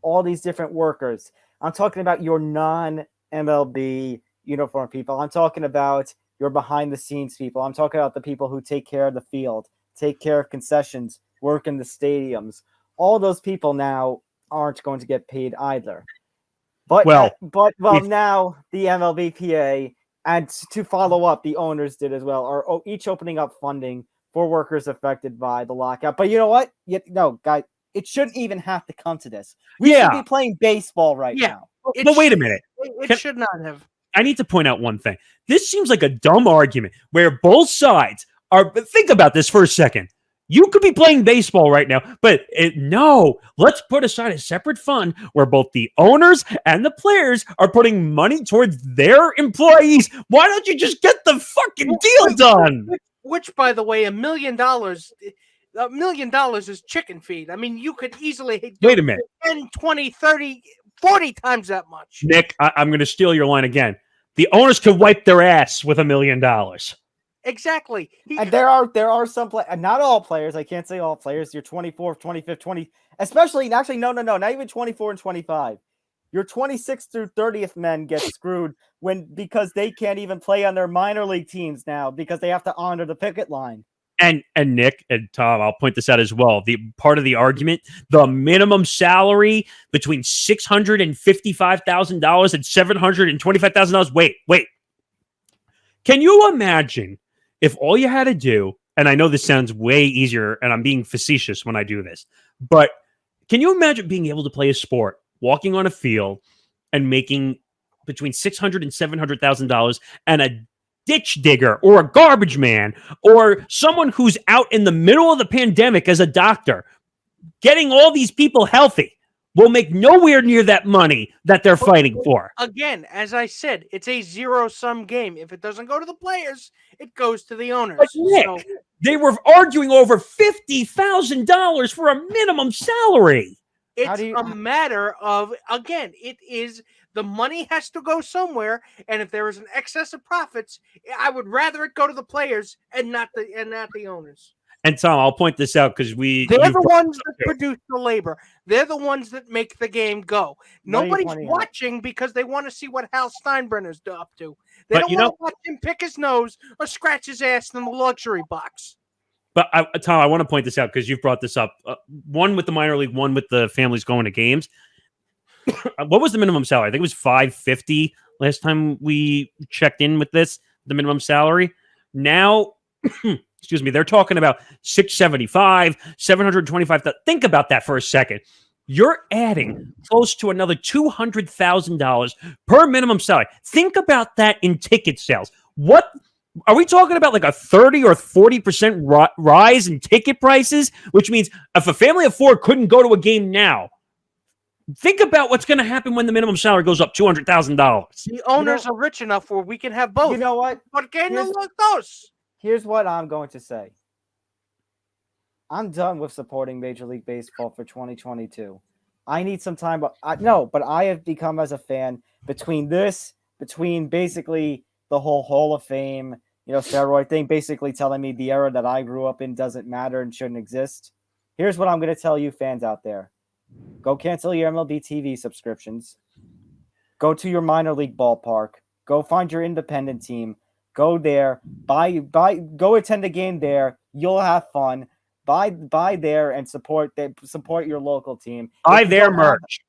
Speaker 2: all these different workers. I'm talking about your non-MLB uniform people. I'm talking about your behind-the-scenes people. I'm talking about the people who take care of the field, take care of concessions, work in the stadiums. All those people now aren't going to get paid either. But now the MLBPA, and to follow up, the owners did as well, are each opening up funding for workers affected by the lockout. But you know what? No, guys, it shouldn't even have to come to this. We should be playing baseball right now.
Speaker 3: But wait a minute.
Speaker 4: It should not have.
Speaker 3: I need to point out one thing. This seems like a dumb argument where both sides are. Think about this for a second. You could be playing baseball right now, but no, let's put aside a separate fund where both the owners and the players are putting money towards their employees. Why don't you just get the fucking deal done?
Speaker 4: Which, by the way, $1 million is chicken feed. I mean, you could easily
Speaker 3: wait a minute
Speaker 4: 10, 20, 30, 40 times that much.
Speaker 3: Nick, I'm going to steal your line again. The owners could wipe their ass with $1 million.
Speaker 4: Exactly.
Speaker 2: And there are some not all players. I can't say all players. Your 24th, 25th, 20, especially actually no, not even 24 and 25. Your 26th through 30th men get screwed because they can't even play on their minor league teams now because they have to honor the picket line.
Speaker 3: And Nick and Tom, I'll point this out as well. The part of the argument, the minimum salary between $655,000 and $725,000. Wait. Can you imagine if all you had to do, and I know this sounds way easier, and I'm being facetious when I do this, but can you imagine being able to play a sport, walking on a field, and making between $600,000 and $700,000, and a ditch digger or a garbage man or someone who's out in the middle of the pandemic as a doctor, getting all these people healthy will make nowhere near that money that they're fighting for.
Speaker 4: Again, as I said, it's a zero-sum game. If it doesn't go to the players, it goes to the owners.
Speaker 3: But Nick, they were arguing over $50,000 for a minimum salary.
Speaker 4: It's a matter of, again, it is the money has to go somewhere, and if there is an excess of profits, I would rather it go to the players and not the owners.
Speaker 3: And Tom, I'll point this out because
Speaker 4: they're the ones that produce the labor. They're the ones that make the game go. Nobody's watching because they want to see what Hal Steinbrenner's up to. They don't want to watch him pick his nose or scratch his ass in the luxury box.
Speaker 3: But Tom, I want to point this out because you've brought this up. One with the minor league, one with the families going to games. What was the minimum salary? I think it was $550 last time we checked in with this, the minimum salary. Now, excuse me, they're talking about $675, $725. Think about that for a second. You're adding close to another $200,000 per minimum salary. Think about that in ticket sales. What are we talking about? Like a 30 or 40% rise in ticket prices, which means if a family of four couldn't go to a game now, think about what's going to happen when the minimum salary goes up $200,000.
Speaker 4: The owners are rich enough where we can have both.
Speaker 2: You know what? Here's what I'm going to say. I'm done with supporting Major League Baseball for 2022. I need some time, but I have become as a fan between basically the whole Hall of Fame, steroid thing, basically telling me the era that I grew up in doesn't matter and shouldn't exist. Here's what I'm going to tell you fans out there. Go cancel your MLB TV subscriptions. Go to your minor league ballpark. Go find your independent team. Go there. Go attend a game there. You'll have fun. Buy there and support your local team.
Speaker 3: Buy their merch.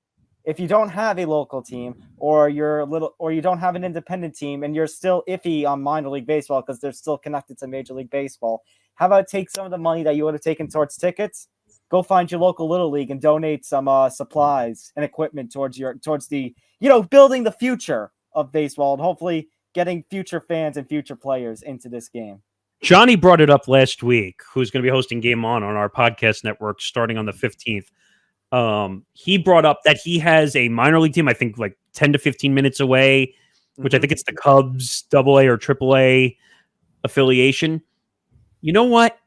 Speaker 2: if you don't have a local team or you don't have an independent team and you're still iffy on minor league baseball because they're still connected to Major League Baseball, how about take some of the money that you would have taken towards tickets, go find your local little league and donate some supplies and equipment towards the building the future of baseball and hopefully getting future fans and future players into this game.
Speaker 3: Johnny brought it up last week, who's going to be hosting Game On our podcast network starting on the 15th. He brought up that he has a minor league team, I think like 10 to 15 minutes away, which I think it's the Cubs AA or AAA affiliation. You know what?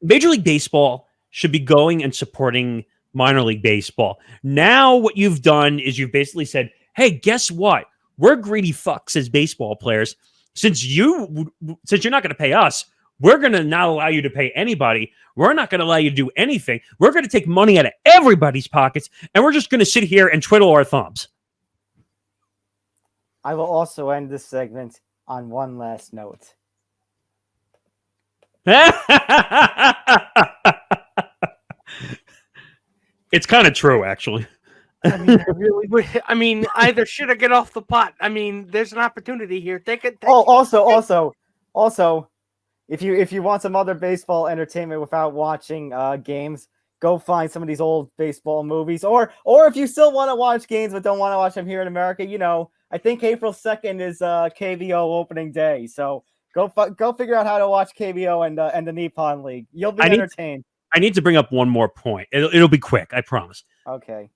Speaker 3: Major League Baseball should be going and supporting minor league baseball. Now what you've done is you've basically said, hey, guess what? We're greedy fucks as baseball players. Since you're not going to pay us, we're going to not allow you to pay anybody. We're not going to allow you to do anything. We're going to take money out of everybody's pockets, and we're just going to sit here and twiddle our thumbs.
Speaker 2: I will also end this segment on one last note.
Speaker 3: It's kind of true, actually.
Speaker 4: I mean, either should or get off the pot. I mean, there's an opportunity here.
Speaker 2: Also, if you want some other baseball entertainment without watching games, go find some of these old baseball movies, or if you still want to watch games but don't want to watch them here in America, I think April 2nd is KVO opening day, so go figure out how to watch KVO and the Nippon League. You'll be entertained.
Speaker 3: I need to bring up one more point. It'll be quick, I promise.
Speaker 2: Okay.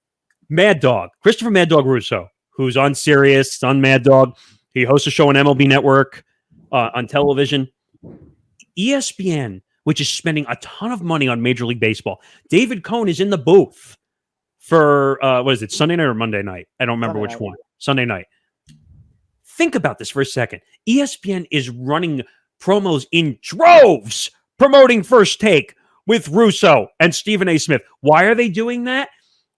Speaker 3: Mad Dog, Christopher Mad Dog Russo, who's on Sirius, on Mad Dog. He hosts a show on MLB Network on television. ESPN, which is spending a ton of money on Major League Baseball. David Cohn is in the booth for, Sunday night or Monday night? I don't remember which one. Sunday night. Think about this for a second. ESPN is running promos in droves promoting First Take with Russo and Stephen A. Smith. Why are they doing that?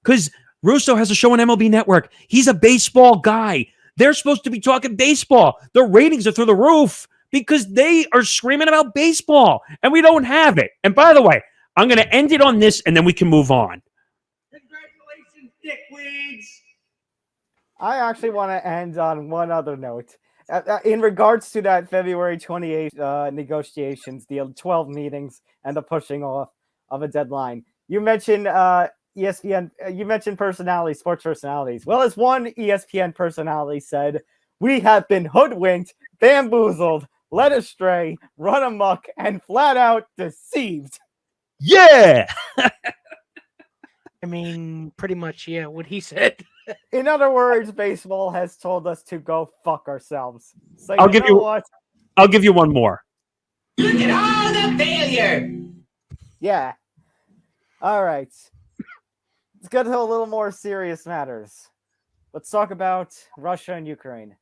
Speaker 3: Because Russo has a show on MLB Network. He's a baseball guy. They're supposed to be talking baseball. The ratings are through the roof because they are screaming about baseball, and we don't have it. And by the way, I'm going to end it on this, and then we can move on.
Speaker 1: Congratulations, dickweeds!
Speaker 2: I actually want to end on one other note. In regards to that February 28th negotiations, the 12 meetings, and the pushing off of a deadline, you mentioned ESPN, you mentioned personalities, sports personalities. Well, as one ESPN personality said, we have been hoodwinked, bamboozled, led astray, run amok, and flat out deceived.
Speaker 3: Yeah!
Speaker 4: I mean, pretty much, yeah, what he said.
Speaker 2: In other words, baseball has told us to go fuck ourselves. So
Speaker 3: I'll give you one more.
Speaker 6: Look at all the failure.
Speaker 2: Yeah. All right. Let's get to a little more serious matters. Let's talk about Russia and Ukraine.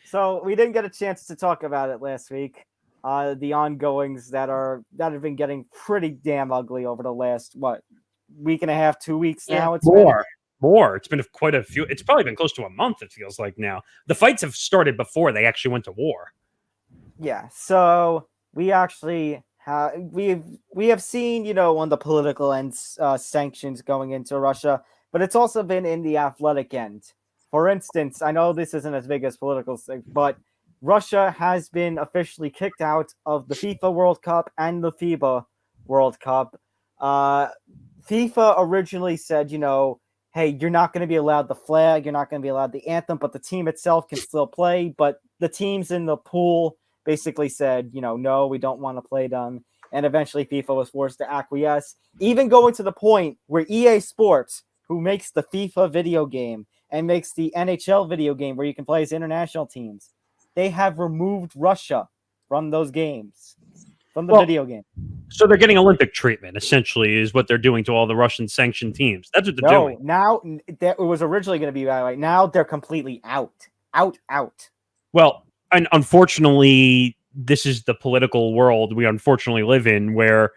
Speaker 2: So we didn't get a chance to talk about it last week. The ongoings that have been getting pretty damn ugly over the last week and a half, 2 weeks now. It's
Speaker 3: more. It's been quite a few. It's probably been close to a month. It feels like now. The fights have started before they actually went to war.
Speaker 2: Yeah. So we actually we have seen, on the political end, sanctions going into Russia, but it's also been in the athletic end. For instance, I know this isn't as big as political, but Russia has been officially kicked out of the FIFA World Cup and the FIBA World Cup. FIFA originally said, hey, you're not going to be allowed the flag, you're not going to be allowed the anthem, but the team itself can still play. But the teams in the pool basically said, no, we don't want to play them. And eventually FIFA was forced to acquiesce, even going to the point where EA Sports, who makes the FIFA video game and makes the NHL video game where you can play as international teams, they have removed Russia from those games, from the video game.
Speaker 3: So they're getting Olympic treatment, essentially, is what they're doing to all the Russian sanctioned teams. That's what they're doing.
Speaker 2: Now, it was originally going to be that way. Now they're completely out.
Speaker 3: Well, and unfortunately, this is the political world we unfortunately live in, where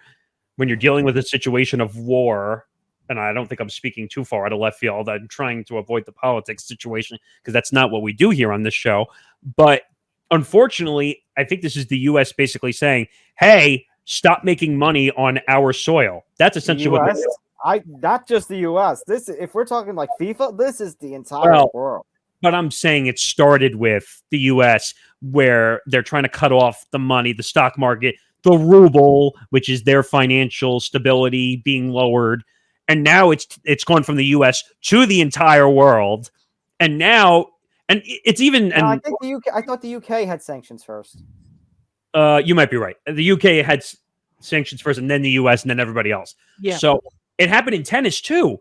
Speaker 3: when you're dealing with a situation of war, and I don't think I'm speaking too far out of left field, I'm trying to avoid the politics situation because that's not what we do here on this show. But unfortunately, I think this is the U.S. basically saying, hey, stop making money on our soil. That's essentially what they're doing.
Speaker 2: not just the U.S. This, if we're talking like FIFA, this is the entire world.
Speaker 3: But I'm saying it started with the U.S., where they're trying to cut off the money, the stock market, the ruble, which is their financial stability being lowered, and now it's gone from the U.S. to the entire world, and now, and it's even.
Speaker 2: No,
Speaker 3: and
Speaker 2: I think the UK. I thought the UK had sanctions first.
Speaker 3: You might be right. The UK had sanctions first, and then the U.S., and then everybody else.
Speaker 4: Yeah.
Speaker 3: So it happened in tennis too.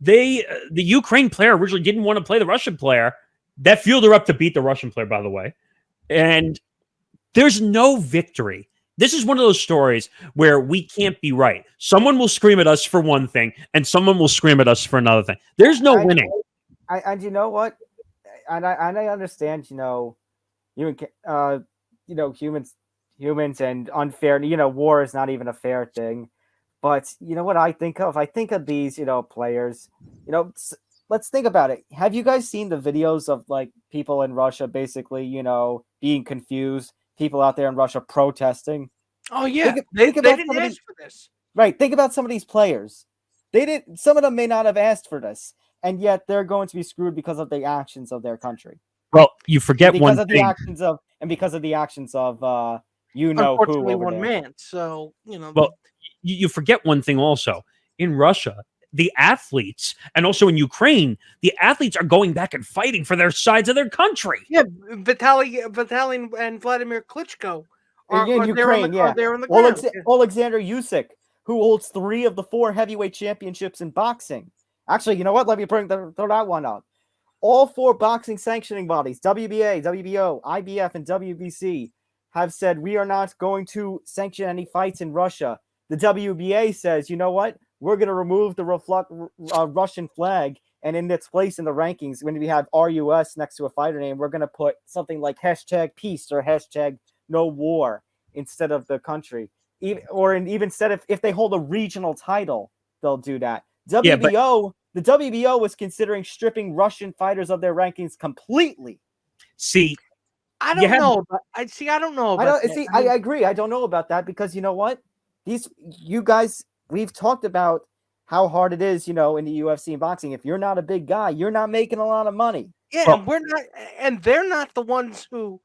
Speaker 3: The Ukraine player originally didn't want to play the Russian player. That fueled her up to beat the Russian player, by the way. And there's no victory. This is one of those stories where we can't be right. Someone will scream at us for one thing, and someone will scream at us for another thing. There's no winning.
Speaker 2: And you know what? And I understand. Humans and unfair. War is not even a fair thing. But you know what I think of? I think of these, players. Let's think about it. Have you guys seen the videos of like people in Russia basically, being confused? People out there in Russia protesting.
Speaker 4: Oh yeah,
Speaker 2: they
Speaker 4: didn't ask for this.
Speaker 2: Right. Think about some of these players. Some of them may not have asked for this, and yet they're going to be screwed because of the actions of their country.
Speaker 3: Well, you forget
Speaker 2: because
Speaker 3: one
Speaker 2: of
Speaker 3: thing.
Speaker 2: because of the actions of who
Speaker 4: Unfortunately,
Speaker 2: over
Speaker 4: one
Speaker 2: there.
Speaker 4: man. So
Speaker 3: Well, you forget one thing also. In Russia, the athletes, and also in Ukraine, the athletes are going back and fighting for their sides of their country.
Speaker 4: Yeah, Vitaly and Vladimir Klitschko are
Speaker 2: in Ukraine.
Speaker 4: there on the ground.
Speaker 2: Alexander Usyk, who holds 3 of the 4 heavyweight championships in boxing. Actually, you know what? Let me throw that one out. All 4 boxing sanctioning bodies, WBA, WBO, IBF, and WBC, have said we are not going to sanction any fights in Russia. The WBA says, you know what? We're going to remove the Russian flag, and in its place in the rankings, when we have RUS next to a fighter name, we're going to put something like #peace or #no war instead of the country. Even instead of if they hold a regional title, they'll do that. The WBO was considering stripping Russian fighters of their rankings completely.
Speaker 3: See,
Speaker 4: I don't know. I don't know about that.
Speaker 2: I agree. I don't know about that because you know what? You guys, we've talked about how hard it is, in the UFC and boxing. If you're not a big guy, you're not making a lot of money.
Speaker 4: Yeah, and we're not, and they're not the ones who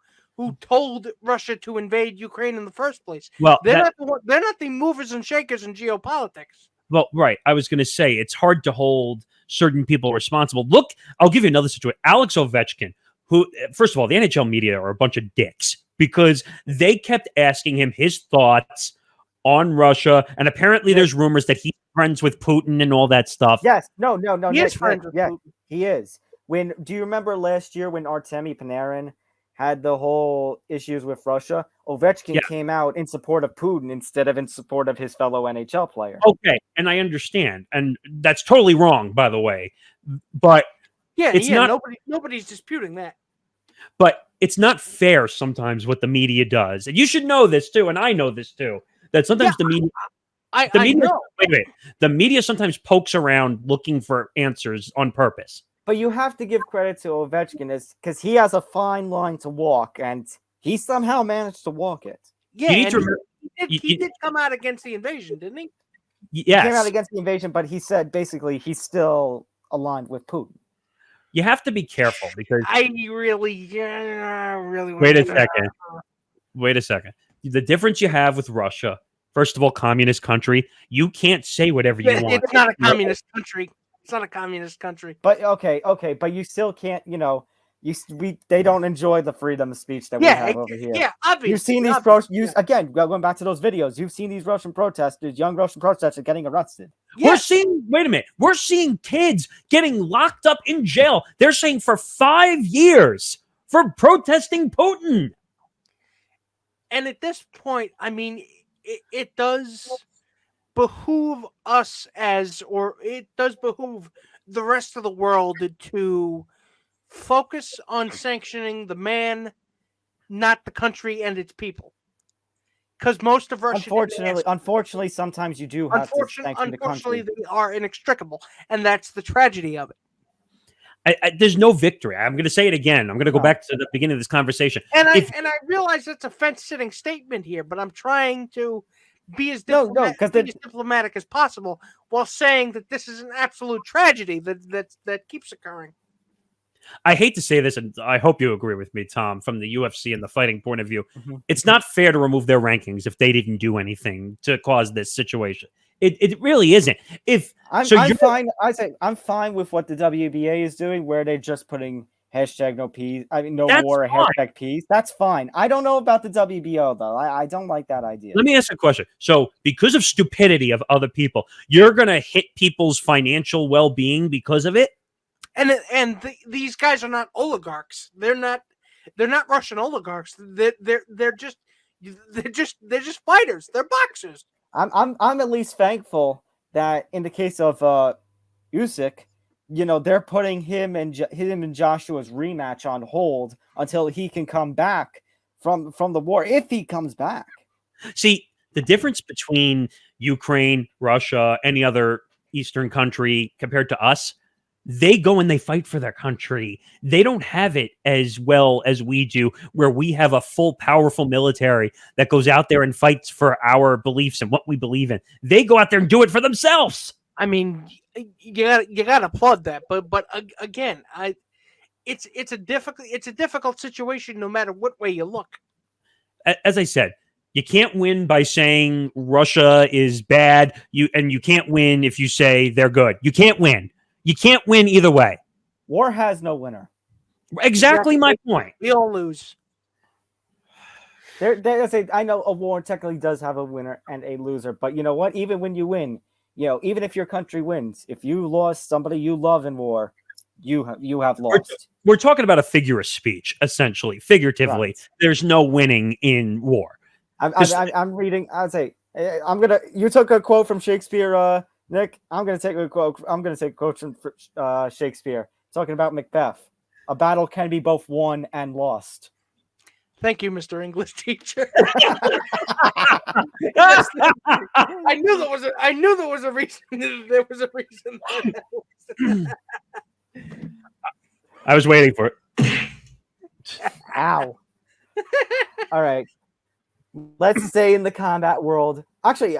Speaker 4: told Russia to invade Ukraine in the first place.
Speaker 3: Well,
Speaker 4: they're not the movers and shakers in geopolitics.
Speaker 3: Well, right. I was going to say it's hard to hold certain people responsible. Look, I'll give you another situation. Alex Ovechkin, who, first of all, the NHL media are a bunch of dicks because they kept asking him his thoughts on Russia, and apparently there's rumors that he's friends with Putin and all that stuff.
Speaker 2: Yes, no.
Speaker 4: He is friends with Putin.
Speaker 2: He is. Do you remember last year when Artemi Panarin had the whole issues with Russia? Ovechkin came out in support of Putin instead of in support of his fellow NHL player.
Speaker 3: Okay, and I understand, and that's totally wrong, by the way. But it's not.
Speaker 4: Nobody's disputing that.
Speaker 3: But it's not fair sometimes what the media does, and you should know this too, and I know this too. That sometimes the media.
Speaker 4: I know.
Speaker 3: Wait. The media sometimes pokes around looking for answers on purpose.
Speaker 2: But you have to give credit to Ovechkin because he has a fine line to walk, and he somehow managed to walk it.
Speaker 4: Yeah, he did come out against the invasion, didn't he?
Speaker 3: Yes.
Speaker 2: He came out against the invasion, but he said basically he's still aligned with Putin.
Speaker 3: You have to be careful because
Speaker 4: I really
Speaker 3: Wait a second. The difference you have with Russia, first of all, communist country, you can't say whatever you want.
Speaker 4: It's not a communist country. It's not a communist country.
Speaker 2: But okay, but you still can't, they don't enjoy the freedom of speech that we have over here.
Speaker 4: Yeah, obviously.
Speaker 2: You've seen these again, going back to those videos, you've seen these Russian protesters, young Russian protesters getting arrested.
Speaker 3: Yes. We're seeing kids getting locked up in jail. They're saying for 5 years for protesting Putin.
Speaker 4: And at this point, I mean, it does behoove us it does behoove the rest of the world to focus on sanctioning the man, not the country and its people. Because most of Russia,
Speaker 2: unfortunately, sometimes you do have to sanction the country.
Speaker 4: Unfortunately, they are inextricable, and that's the tragedy of it.
Speaker 3: There's no victory. I'm going to say it again. I'm going to go back to the beginning of this conversation.
Speaker 4: And I realize it's a fence-sitting statement here, but I'm trying to be as
Speaker 2: No,
Speaker 4: diplomatic,
Speaker 2: because
Speaker 4: be as diplomatic as possible, while saying that this is an absolute tragedy that keeps occurring.
Speaker 3: I hate to say this, and I hope you agree with me, Tom, from the UFC and the fighting point of view.
Speaker 2: Mhm.
Speaker 3: It's not fair to remove their rankings if they didn't do anything to cause this situation. It really isn't.
Speaker 2: I'm fine. I'm fine with what the WBA is doing, where they're just putting hashtag no peace. I mean, no
Speaker 3: That's
Speaker 2: war,
Speaker 3: fine.
Speaker 2: hashtag peace. That's fine. I don't know about the WBO though. I don't like that idea.
Speaker 3: Let me ask a question. So, because of stupidity of other people, you're going to hit people's financial well-being because of it?
Speaker 4: These guys are not oligarchs. They're not Russian oligarchs. They're just fighters. They're boxers.
Speaker 2: I'm at least thankful that in the case of Usyk, they're putting him and Joshua's rematch on hold until he can come back from the war, if he comes back.
Speaker 3: See, the difference between Ukraine, Russia, any other Eastern country compared to us, they go and they fight for their country. They don't have it as well as we do, where we have a full, powerful military that goes out there and fights for our beliefs and what we believe in. They go out there and do it for themselves.
Speaker 4: I mean, you got to applaud that, but again, it's a difficult situation no matter what way you look.
Speaker 3: As I said, you can't win by saying Russia is bad. You can't win if you say they're good. You can't win. You can't win either way.
Speaker 2: War has no winner.
Speaker 3: Exactly my point.
Speaker 4: We all lose.
Speaker 2: I know a war technically does have a winner and a loser, but you know what? Even when you win, even if your country wins, if you lost somebody you love in war, you have lost.
Speaker 3: We're talking about a figure of speech, essentially, figuratively.
Speaker 2: Right.
Speaker 3: There's no winning in war.
Speaker 2: I'm reading. I'd say You took a quote from Shakespeare, Nick. I'm gonna take a quote. I'm gonna take a quote from Shakespeare talking about Macbeth. A battle can be both won and lost.
Speaker 4: Thank you, Mr. English teacher. I knew there was a reason. There was a reason.
Speaker 3: I was waiting for it.
Speaker 2: Ow. All right. Let's stay in the combat world. Actually,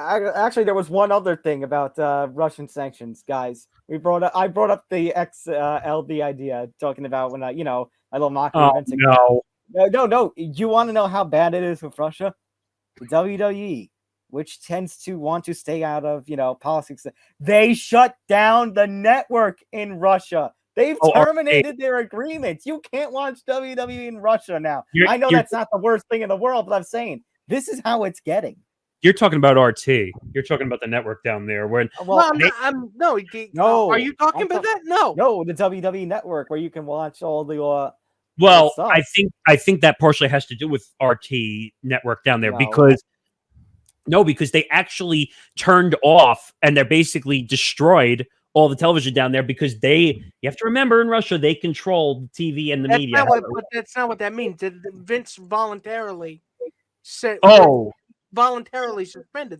Speaker 2: there was one other thing about Russian sanctions, guys. I brought up the XLB idea, talking about when my little mockery events. No. You want to know how bad it is with Russia? The WWE, which tends to want to stay out of politics, they shut down the network in Russia. They've terminated their agreements. You can't watch WWE in Russia now. I know that's not the worst thing in the world, but I'm saying this is how it's getting.
Speaker 3: You're talking about RT. You're talking about the network down there.
Speaker 4: No. Are you talking about that?
Speaker 2: No, the WWE network where you can watch all the.
Speaker 3: Well, I think that partially has to do with RT network down there because they actually turned off and they're basically destroyed all the television down there because you have to remember in Russia, they control the TV and the media.
Speaker 4: But that's not what that means. Vince voluntarily suspended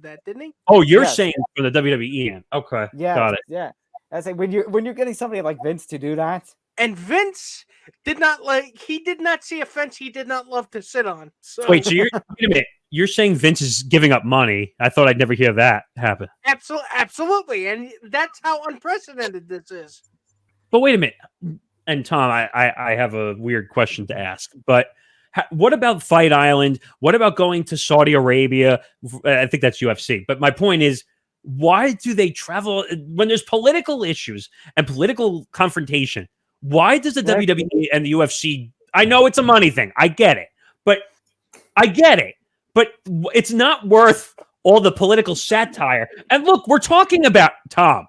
Speaker 4: that, didn't he?
Speaker 3: Oh, you're saying for the WWE. Okay.
Speaker 2: Yeah.
Speaker 3: Got it.
Speaker 2: Yeah. I say when you're getting somebody like Vince to do that.
Speaker 4: And Vince did not see a fence he did not love to sit on. So.
Speaker 3: Wait a minute. You're saying Vince is giving up money. I thought I'd never hear that happen.
Speaker 4: Absolutely. And that's how unprecedented this is.
Speaker 3: But wait a minute. And Tom, I have a weird question to ask. But what about Fight Island? What about going to Saudi Arabia? I think that's UFC. But my point is, why do they travel when there's political issues and political confrontation? Why does the WWE and the UFC? I know it's a money thing. I get it. But it's not worth all the political satire. And look, we're talking about Tom.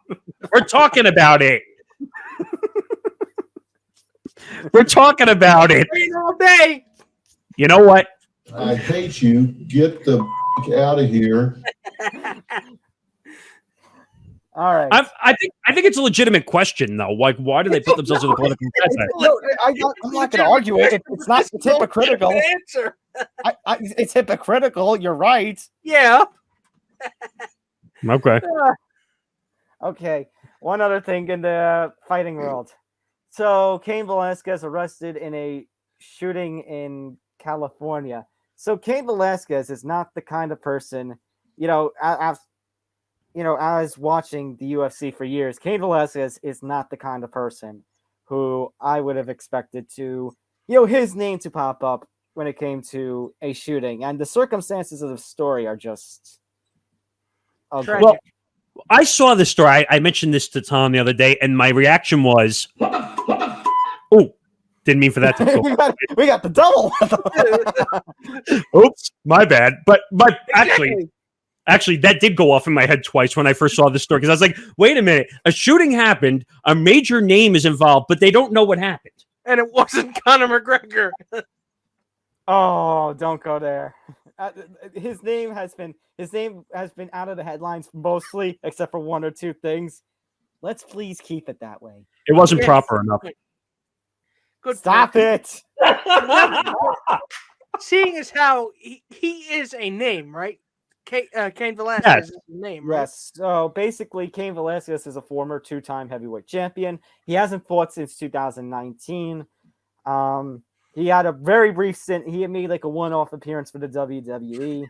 Speaker 3: We're talking about it. We're talking about it
Speaker 4: all day.
Speaker 3: You know what?
Speaker 5: I hate you. Get the out of here.
Speaker 2: All right.
Speaker 3: I think it's a legitimate question though. Like, why do they put themselves in the political satire?
Speaker 2: No, I'm not going to argue it. It's not hypocritical.
Speaker 4: Answer.
Speaker 2: It's hypocritical. You're right.
Speaker 4: Yeah.
Speaker 3: Okay.
Speaker 2: Okay. One other thing in the fighting world. So Cain Velasquez arrested in a shooting in California. So Cain Velasquez is not the kind of person as watching the UFC for years, Cain Velasquez is not the kind of person who I would have expected to, his name to pop up when it came to a shooting. And the circumstances of the story are just ugly.
Speaker 3: Well, I saw this story. I mentioned this to Tom the other day, and my reaction was, oh, didn't mean for that to go.
Speaker 2: we got the double.
Speaker 3: Oops, my bad. But actually, that did go off in my head twice when I first saw this story, because I was like, wait a minute, a shooting happened, a major name is involved, but they don't know what happened.
Speaker 4: And it wasn't Conor McGregor.
Speaker 2: Oh, don't go there. His name has been out of the headlines mostly, except for one or two things. Let's please keep it that way.
Speaker 3: It wasn't proper enough.
Speaker 4: Good
Speaker 2: Stop
Speaker 4: point.
Speaker 2: it.
Speaker 4: Seeing as how he is a name, right? Cain Velasquez is a name, right?
Speaker 2: Yes. So basically, Cain Velasquez is a former two-time heavyweight champion. He hasn't fought since 2019. He had a very brief stint. He had made like a one-off appearance for the WWE.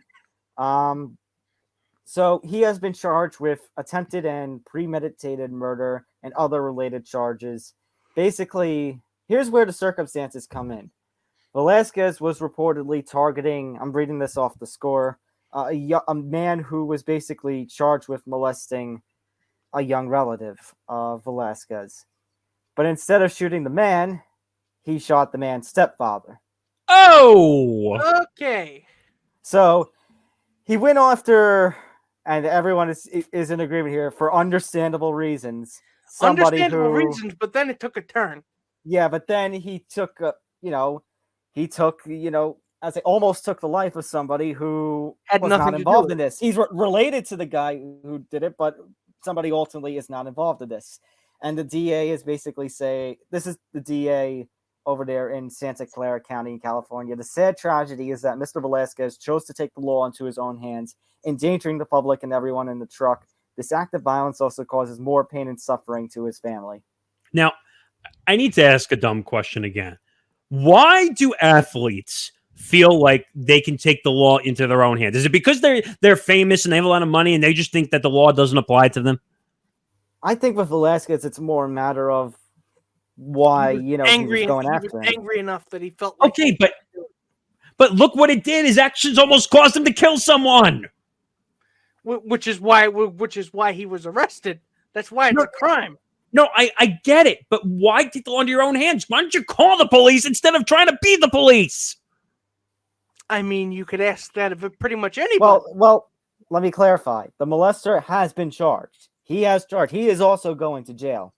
Speaker 2: So he has been charged with attempted and premeditated murder and other related charges. Basically, here's where the circumstances come in. Velasquez was reportedly targeting, I'm reading this off the score, a man who was basically charged with molesting a young relative of Velasquez. But instead of shooting the man, he shot the man's stepfather.
Speaker 3: Oh!
Speaker 4: Okay.
Speaker 2: So he went after, and everyone is in agreement here, for understandable reasons.
Speaker 4: Reasons, but then it took a turn.
Speaker 2: Yeah, but then he took, as it almost took the life of somebody who
Speaker 4: Had
Speaker 2: was
Speaker 4: nothing
Speaker 2: not
Speaker 4: to do
Speaker 2: involved
Speaker 4: with
Speaker 2: in this. He's related to the guy who did it, but somebody ultimately is not involved in this. And the DA is basically this is the DA over there in Santa Clara County, California. The sad tragedy is that Mr. Velasquez chose to take the law into his own hands, endangering the public and everyone in the truck. This act of violence also causes more pain and suffering to his family.
Speaker 3: Now, I need to ask a dumb question again. Why do athletes feel like they can take the law into their own hands? Is it because they're famous and they have a lot of money and they just think that the law doesn't apply to them?
Speaker 2: I think with Velasquez, it's more a matter of why, he was going after him.
Speaker 4: Angry enough that he felt like...
Speaker 3: Okay, but look what it did. His actions almost caused him to kill someone.
Speaker 4: Which is why he was arrested. That's why it's a crime.
Speaker 3: No, I get it, but why take the law into your own hands? Why don't you call the police instead of trying to be the police?
Speaker 4: I mean, you could ask that of pretty much anybody.
Speaker 2: Well, let me clarify. The molester has been charged. He is also going to jail.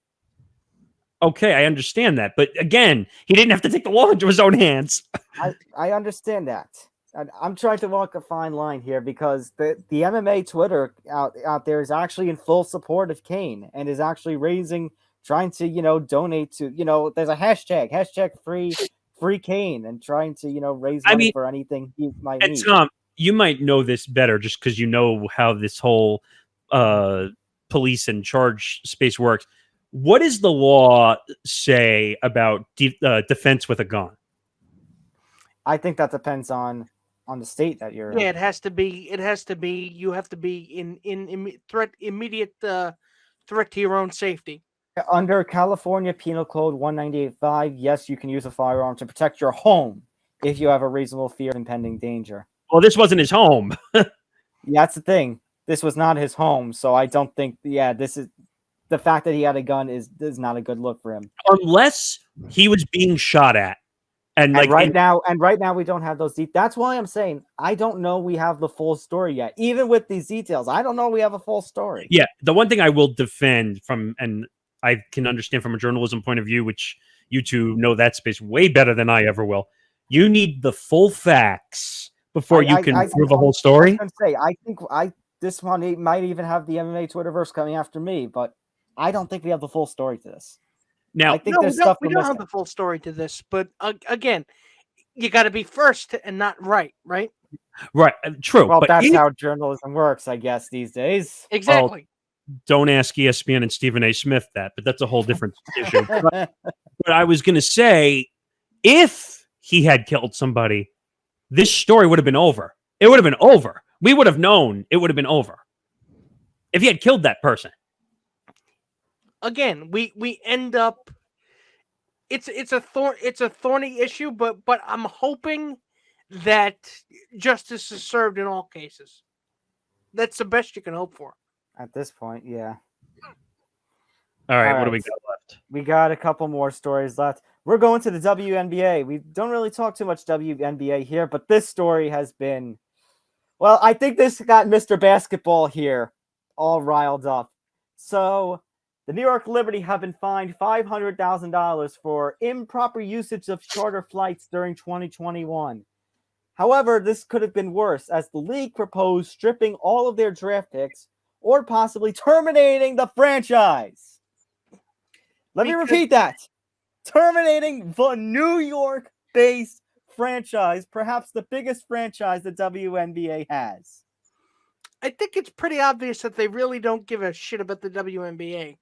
Speaker 3: Okay, I understand that. But again, he didn't have to take the law into his own hands.
Speaker 2: I understand that. I'm trying to walk a fine line here because the MMA Twitter out there is actually in full support of Cain and is actually trying to, donate to, there's a hashtag free Cain, and trying to, raise money for anything he might need.
Speaker 3: Tom, you might know this better just because you know how this whole police and charge space works. What does the law say about defense with a gun?
Speaker 2: I think that depends on the state that you're in.
Speaker 4: Yeah, it has to be. You have to be in immediate threat to your own safety.
Speaker 2: Under California Penal Code 198.5, yes, you can use a firearm to protect your home if you have a reasonable fear of impending danger.
Speaker 3: Well, this wasn't his home.
Speaker 2: Yeah, that's the thing. This was not his home, so I don't think. Yeah, this is the fact that he had a gun is not a good look for him.
Speaker 3: Unless he was being shot at. And right
Speaker 2: now we don't have those details. That's why I'm saying I don't know we have the full story yet. Even with these details, I don't know we have a full story.
Speaker 3: Yeah, the one thing I will defend and I can understand from a journalism point of view, which you two know that space way better than I ever will. You need the full facts before you can prove a whole story.
Speaker 2: I think this one might even have the MMA Twitterverse coming after me, but I don't think we have the full story to this.
Speaker 3: Now,
Speaker 2: I think we don't
Speaker 4: have the full story to this, but again, you got to be first and not right?
Speaker 3: Right, true.
Speaker 2: Well, that's how journalism works, I guess, these days.
Speaker 4: Exactly.
Speaker 3: Don't ask ESPN and Stephen A. Smith that, but that's a whole different issue. But I was going to say, if he had killed somebody, this story would have been over. It would have been over. We would have known it would have been over if he had killed that person.
Speaker 4: Again, we end up. It's a thorny issue, but I'm hoping that justice is served in all cases. That's the best you can hope for.
Speaker 2: At this point, yeah.
Speaker 3: All right,
Speaker 2: All
Speaker 3: what do we
Speaker 2: right.
Speaker 3: got left?
Speaker 2: We got a couple more stories left. We're going to the WNBA. We don't really talk too much WNBA here, but this story has been, well, I think this got Mr. Basketball here all riled up. So the New York Liberty have been fined $500,000 for improper usage of charter flights during 2021. However, this could have been worse, as the league proposed stripping all of their draft picks or possibly terminating the franchise. Let me repeat that. Terminating the New York-based franchise, perhaps the biggest franchise the WNBA has.
Speaker 4: I think it's pretty obvious that they really don't give a shit about the WNBA.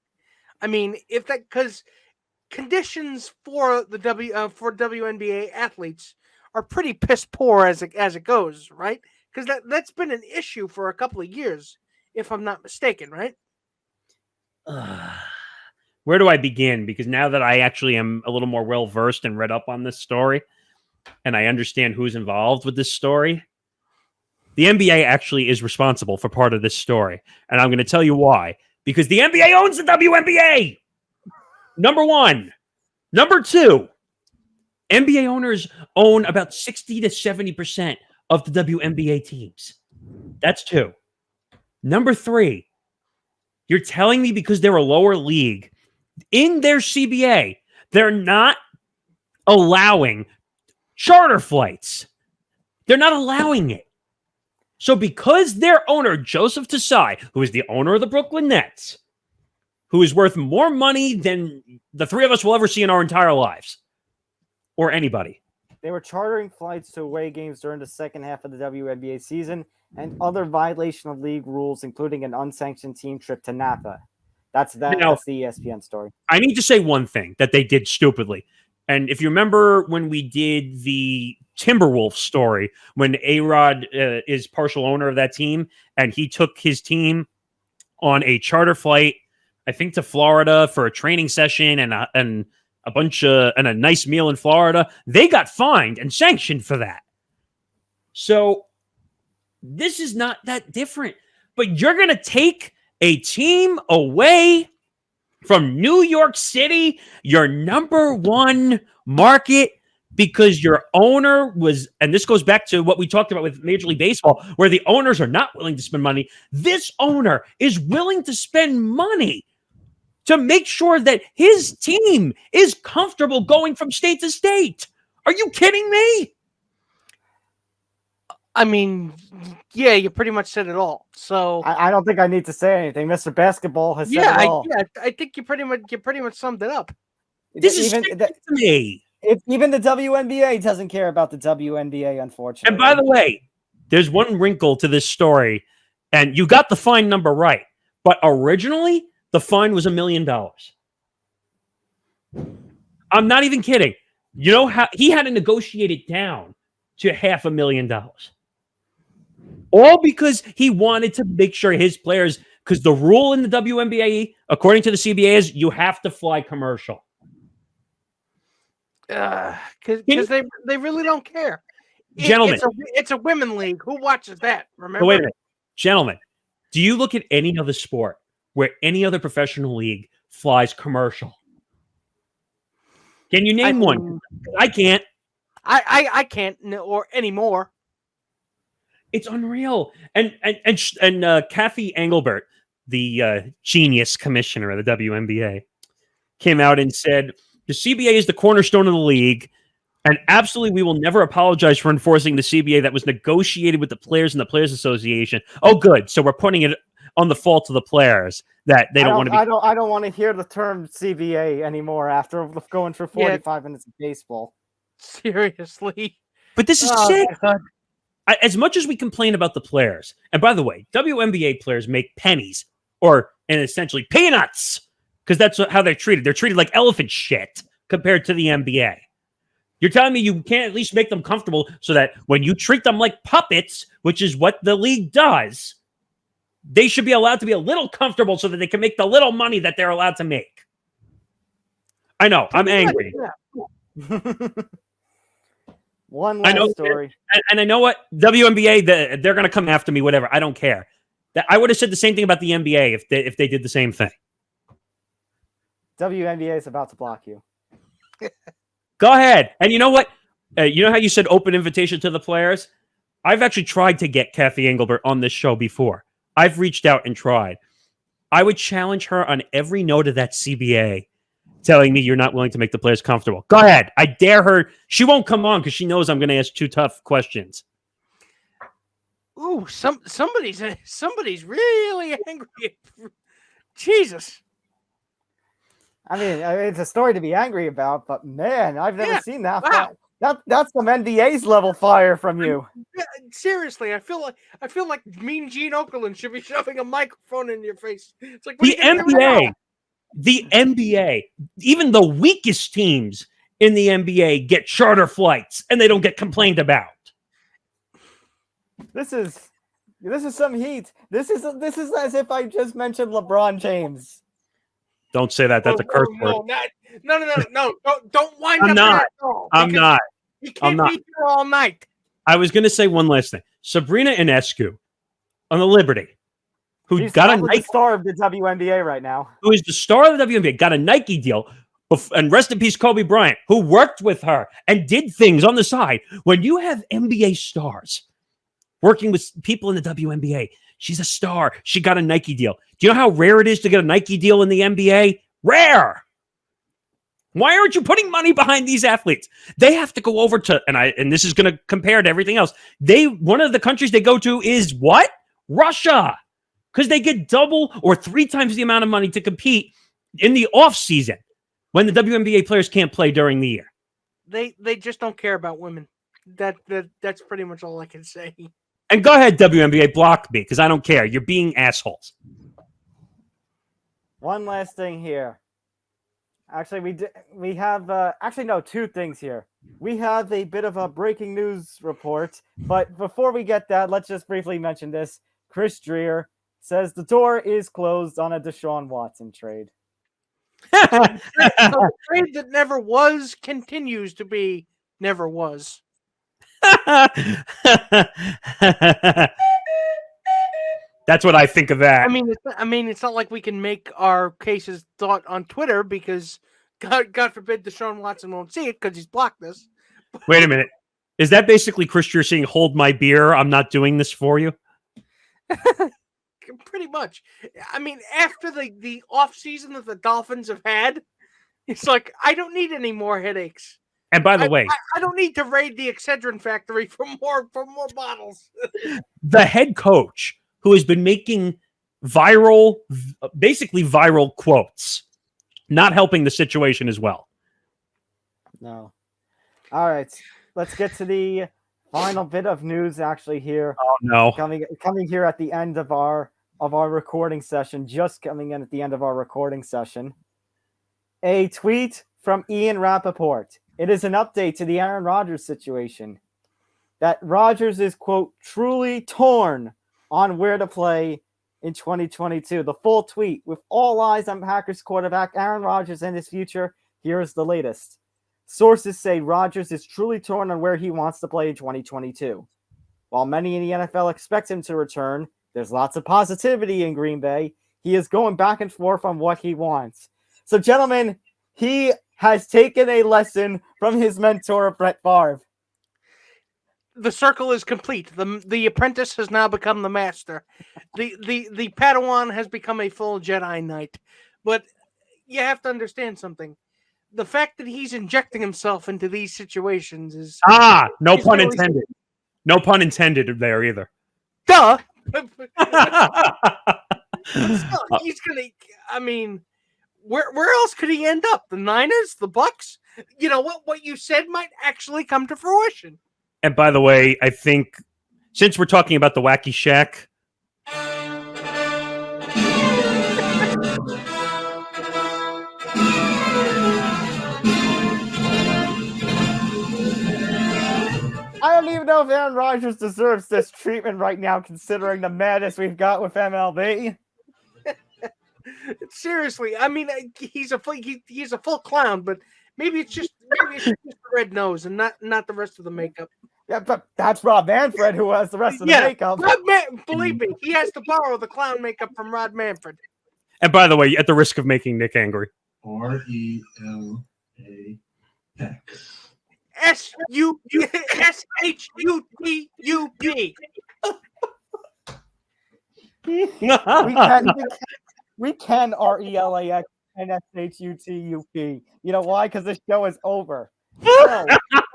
Speaker 4: I mean, if that, because conditions for the WNBA athletes are pretty piss poor as it goes, right? Because that's been an issue for a couple of years, if I'm not mistaken, right?
Speaker 3: Where do I begin? Because now that I actually am a little more well-versed and read up on this story, and I understand who's involved with this story, the NBA actually is responsible for part of this story. And I'm going to tell you why. Because the NBA owns the WNBA! Number one. Number two, NBA owners own about 60 to 70% of the WNBA teams. That's two. Number three, you're telling me because they're a lower league, in their CBA, they're not allowing charter flights. They're not allowing it. So because their owner, Joseph Tsai, who is the owner of the Brooklyn Nets, who is worth more money than the three of us will ever see in our entire lives, or anybody.
Speaker 2: They were chartering flights to away games during the second half of the WNBA season and other violation of league rules, including an unsanctioned team trip to Napa. That's the ESPN story.
Speaker 3: I need to say one thing that they did stupidly. And if you remember when we did the Timberwolves story, when A-Rod is partial owner of that team, and he took his team on a charter flight, I think to Florida for a training session and a bunch of and a nice meal in Florida, they got fined and sanctioned for that. So this is not that different. But you're going to take a team away from New York City, your number one market, because your owner was, and this goes back to what we talked about with Major League Baseball, where the owners are not willing to spend money. This owner is willing to spend money to make sure that his team is comfortable going from state to state. Are you kidding me?
Speaker 4: I mean, yeah, you pretty much said it all. So
Speaker 2: I don't think I need to say anything. Mr. Basketball has said it all.
Speaker 4: I think you pretty much summed it up.
Speaker 3: This is stupid to me.
Speaker 2: Even the WNBA doesn't care about the WNBA, unfortunately.
Speaker 3: And by the way, there's one wrinkle to this story, and you got the fine number right. But originally, the fine was $1 million. I'm not even kidding. You know how he had to negotiate it down to $500,000. All because he wanted to make sure his players, because the rule in the WNBA, according to the CBA, is you have to fly commercial.
Speaker 4: Because they really don't care.
Speaker 3: Gentlemen.
Speaker 4: It's a women league. Who watches that? Remember?
Speaker 3: Wait a minute. Gentlemen, do you look at any other sport where any other professional league flies commercial? Can you name one? I can't.
Speaker 4: I can't or anymore.
Speaker 3: It's unreal. And Kathy Engelbert, the genius commissioner of the WNBA, came out and said, the CBA is the cornerstone of the league, and absolutely we will never apologize for enforcing the CBA that was negotiated with the players and the Players Association. Oh, good. So we're putting it on the fault of the players that they don't want to be.
Speaker 2: I don't want to hear the term CBA anymore after going for 45 minutes of baseball.
Speaker 4: Seriously.
Speaker 3: But this is sick. As much as we complain about the players, and by the way, WNBA players make pennies and essentially peanuts because that's how they're treated. They're treated like elephant shit compared to the NBA. You're telling me you can't at least make them comfortable so that when you treat them like puppets, which is what the league does, they should be allowed to be a little comfortable so that they can make the little money that they're allowed to make. I know, I'm angry.
Speaker 2: One last story.
Speaker 3: And I know what? WNBA, they're going to come after me, whatever. I don't care. I would have said the same thing about the NBA if they did the same thing.
Speaker 2: WNBA is about to block you.
Speaker 3: Go ahead. And you know what? You know how you said open invitation to the players? I've actually tried to get Kathy Engelbert on this show before. I've reached out and tried. I would challenge her on every note of that CBA telling me you're not willing to make the players comfortable. Go ahead. I dare her. She won't come on because she knows I'm going to ask 2 tough questions.
Speaker 4: Ooh, somebody's really angry. Jesus.
Speaker 2: I mean, it's a story to be angry about, but man, I've never seen that.
Speaker 4: Wow.
Speaker 2: That's some NBA's level fire from you.
Speaker 4: Yeah, seriously, I feel like Mean Gene Okerlund should be shoving a microphone in your face. It's like
Speaker 3: The NBA, even the weakest teams in the NBA get charter flights and they don't get complained about.
Speaker 2: This is some heat. This is as if I just mentioned LeBron James.
Speaker 3: Don't say that. That's a curse word.
Speaker 4: No. Don't wind
Speaker 3: I'm
Speaker 4: up.
Speaker 3: not. I'm not.
Speaker 4: You can't be here all night.
Speaker 3: I was going to say one last thing. Sabrina Ionescu on the Liberty, who got a Nike
Speaker 2: star of the WNBA right now,
Speaker 3: who is the star of the WNBA, got a Nike deal, and rest in peace, Kobe Bryant, who worked with her and did things on the side. When you have NBA stars working with people in the WNBA, she's a star. She got a Nike deal. Do you know how rare it is to get a Nike deal in the NBA? Rare. Why aren't you putting money behind these athletes? They have to go over to, and this is going to compare to everything else. One of the countries they go to is what? Russia. Because they get 2 or 3 times the amount of money to compete in the off season when the WNBA players can't play during the year.
Speaker 4: They just don't care about women. That's pretty much all I can say.
Speaker 3: And go ahead, WNBA, block me because I don't care. You're being assholes.
Speaker 2: One last thing here. Actually, we have 2 things here. We have a bit of a breaking news report, but before we get that, let's just briefly mention this. Chris Dreer says the door is closed on a Deshaun Watson trade.
Speaker 4: The trade that never was continues to be never was.
Speaker 3: That's what I think of that.
Speaker 4: I mean, it's not like we can make our cases thought on Twitter because God forbid Deshaun Watson won't see it because he's blocked us.
Speaker 3: Wait a minute. Is that basically Chris Dreer saying, hold my beer, I'm not doing this for you?
Speaker 4: Pretty much. I mean, after the off season that the Dolphins have had, it's like, I don't need any more headaches.
Speaker 3: And by the way,
Speaker 4: I don't need to raid the Excedrin factory for more bottles.
Speaker 3: The head coach who has been making basically viral quotes, not helping the situation as well.
Speaker 2: No. All right. Let's get to the final bit of news actually here.
Speaker 3: Oh no.
Speaker 2: Coming here at the end of our recording session, just coming in at the end of our recording session. A tweet from Ian Rappaport. It is an update to the Aaron Rodgers situation. That Rodgers is, quote, truly torn on where to play in 2022. The full tweet with all eyes on Packers quarterback Aaron Rodgers and his future. Here is the latest. Sources say Rodgers is truly torn on where he wants to play in 2022. While many in the NFL expect him to return, there's lots of positivity in Green Bay. He is going back and forth on what he wants. So, gentlemen, he has taken a lesson from his mentor, Brett Favre.
Speaker 4: The circle is complete. The apprentice has now become the master. The Padawan has become a full Jedi Knight. But you have to understand something. The fact that he's injecting himself into these situations is...
Speaker 3: no pun intended. No pun intended there either.
Speaker 4: Duh! He's gonna... I mean... Where else could he end up? The Niners? The Bucks? You know what you said might actually come to fruition.
Speaker 3: And by the way, I think since we're talking about the Wacky Shack,
Speaker 2: if Aaron Rodgers deserves this treatment right now, considering the madness we've got with MLB.
Speaker 4: Seriously, I mean, he's a full clown, but maybe it's just the red nose and not the rest of the makeup.
Speaker 2: Yeah, but that's Rob Manfred who has the rest of the makeup.
Speaker 4: Believe me, he has to borrow the clown makeup from Rod Manfred.
Speaker 3: And by the way, at the risk of making Nick angry,
Speaker 5: RELAX.
Speaker 4: SHUTUB.
Speaker 2: We can RELAX and SHUTUP. You know why? Because this show is over. So,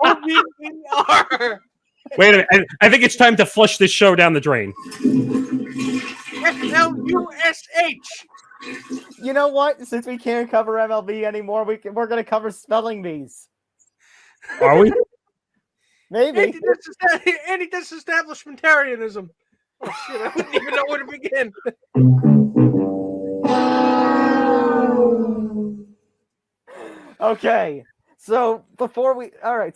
Speaker 4: OVER.
Speaker 3: wait a minute. I think it's time to flush this show down the drain.
Speaker 4: FLUSH.
Speaker 2: you know what? Since we can't cover MLB anymore, we're going to cover spelling bees.
Speaker 3: Are we?
Speaker 2: Maybe.
Speaker 4: Anti-disestablishmentarianism. Oh shit! I wouldn't even know where to begin.
Speaker 2: Okay. So before we going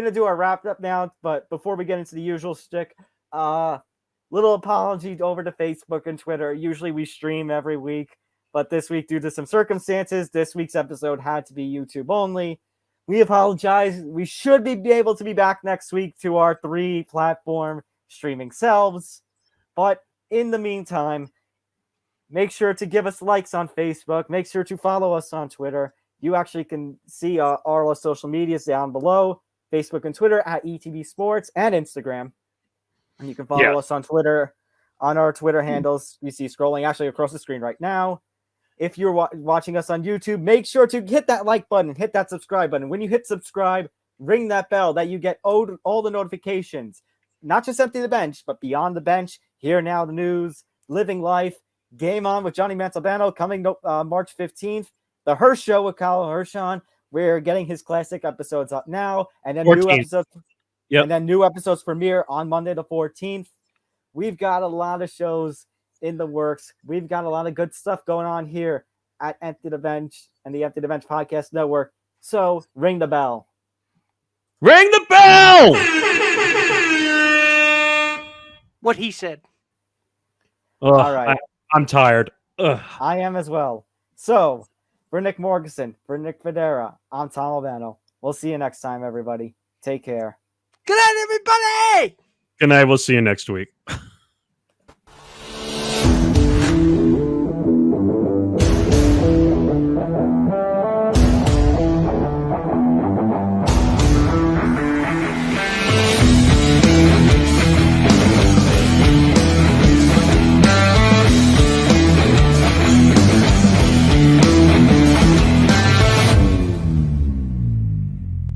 Speaker 2: to do our wrap up now, but before we get into the usual shtick, little apology over to Facebook and Twitter. Usually we stream every week, but this week, due to some circumstances, this week's episode had to be YouTube only. We apologize. We should be able to be back next week to our 3-platform streaming selves. But in the meantime, make sure to give us likes on Facebook. Make sure to follow us on Twitter. You actually can see our social medias down below, Facebook and Twitter at ETB Sports and Instagram. And you can follow us on Twitter, on our Twitter handles. You see scrolling actually across the screen right now. If you're watching us on YouTube, make sure to hit that like button, hit that subscribe button. When you hit subscribe, ring that bell that you get all the notifications. Not just Empty the Bench, but Beyond the Bench, Here Now the News, Living Life, Game On with Johnny Mantalbano coming March 15th. The Hirsch Show with Kyle Hirschon. We're getting his classic episodes up now, and then
Speaker 3: 14th.
Speaker 2: new episodes.
Speaker 3: Yep.
Speaker 2: And then new episodes premiere on Monday the 14th. We've got a lot of shows in the works. We've got a lot of good stuff going on here at Empty the Bench and the Empty the Bench Podcast Network. So ring the bell.
Speaker 3: Ring the bell!
Speaker 4: What he said.
Speaker 3: Ugh,
Speaker 2: All right.
Speaker 3: I'm tired. Ugh.
Speaker 2: I am as well. So for Nick Morganson, for Nick Federa, I'm Tom Albano. We'll see you next time, everybody. Take care.
Speaker 4: Good night, everybody.
Speaker 3: Good night. We'll see you next week.